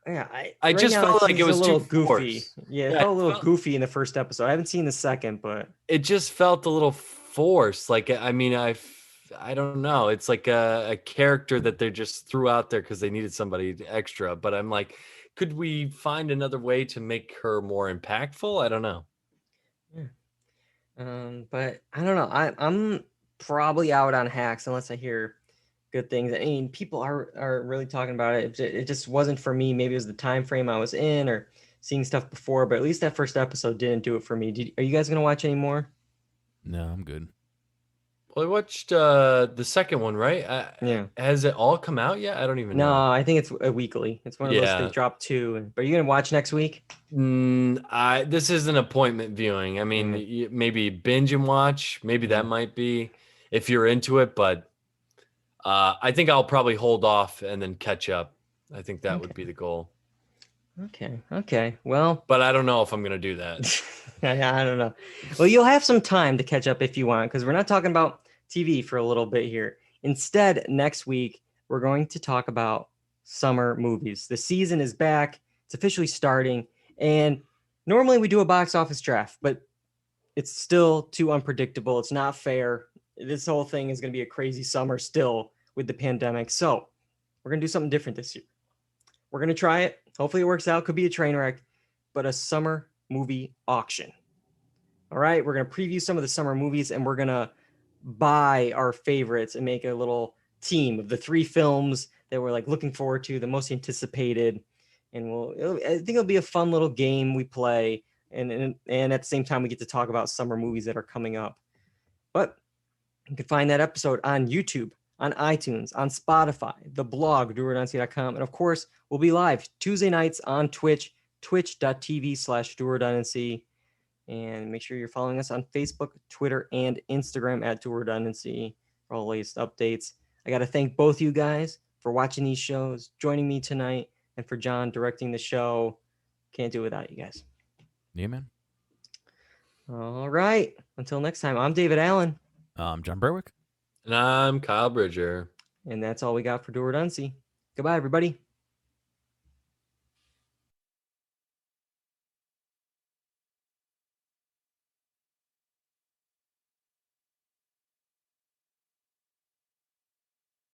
yeah.
I
Right
just
now,
felt like it
she's
was
a little
too
goofy.
forced.
Yeah, it
Yeah,
felt a little goofy in the first episode. I haven't seen the second, but
it just felt a little forced. Like I mean, I don't know. It's like a character that they just threw out there because they needed somebody extra. But I'm like, could we find another way to make her more impactful? I don't know.
but I don't know. I'm probably out on Hacks unless I hear good things. I mean, people are really talking about it. It just wasn't for me. Maybe it was the time frame I was in or seeing stuff before. But at least that first episode didn't do it for me. Are you guys gonna watch any more?
No, I'm good.
Well, I watched the second one, right?
Yeah.
Has it all come out yet? I don't even
No,
know.
I think it's a weekly. It's one of those they
Yeah.
drop two. But are you gonna watch next week?
This is an appointment viewing. I mean, maybe binge and watch. Maybe that might be if you're into it. But I think I'll probably hold off and then catch up. I think that would be the goal.
Okay. Well,
But I don't know if I'm gonna do that.
I don't know. Well, you'll have some time to catch up if you want, because we're not talking about TV for a little bit here. Instead, next week, we're going to talk about summer movies. The season is back, it's officially starting. And normally we do a box office draft, but it's still too unpredictable. It's not fair. This whole thing is going to be a crazy summer still with the pandemic. So we're going to do something different this year. We're going to try it. Hopefully it works out. Could be a train wreck, but a summer movie auction. All right, we're going to preview some of the summer movies and we're going to buy our favorites and make a little team of the 3 films that we're like looking forward to, the most anticipated. And I think it'll be a fun little game we play. And at the same time, we get to talk about summer movies that are coming up. But you can find that episode on YouTube, on iTunes, on Spotify, the blog, dualredundancy.com. And of course, we'll be live Tuesday nights on Twitch, twitch.tv/dualredundancy. And make sure you're following us on Facebook, Twitter, and Instagram at Dual Redundancy for all the latest updates. I got to thank both you guys for watching these shows, joining me tonight, and for John directing the show. Can't do it without you guys.
Yeah, man.
All right. Until next time, I'm David Allen.
I'm John Berwick.
And I'm Kyle Bridger.
And that's all we got for Dual Redundancy. Goodbye, everybody.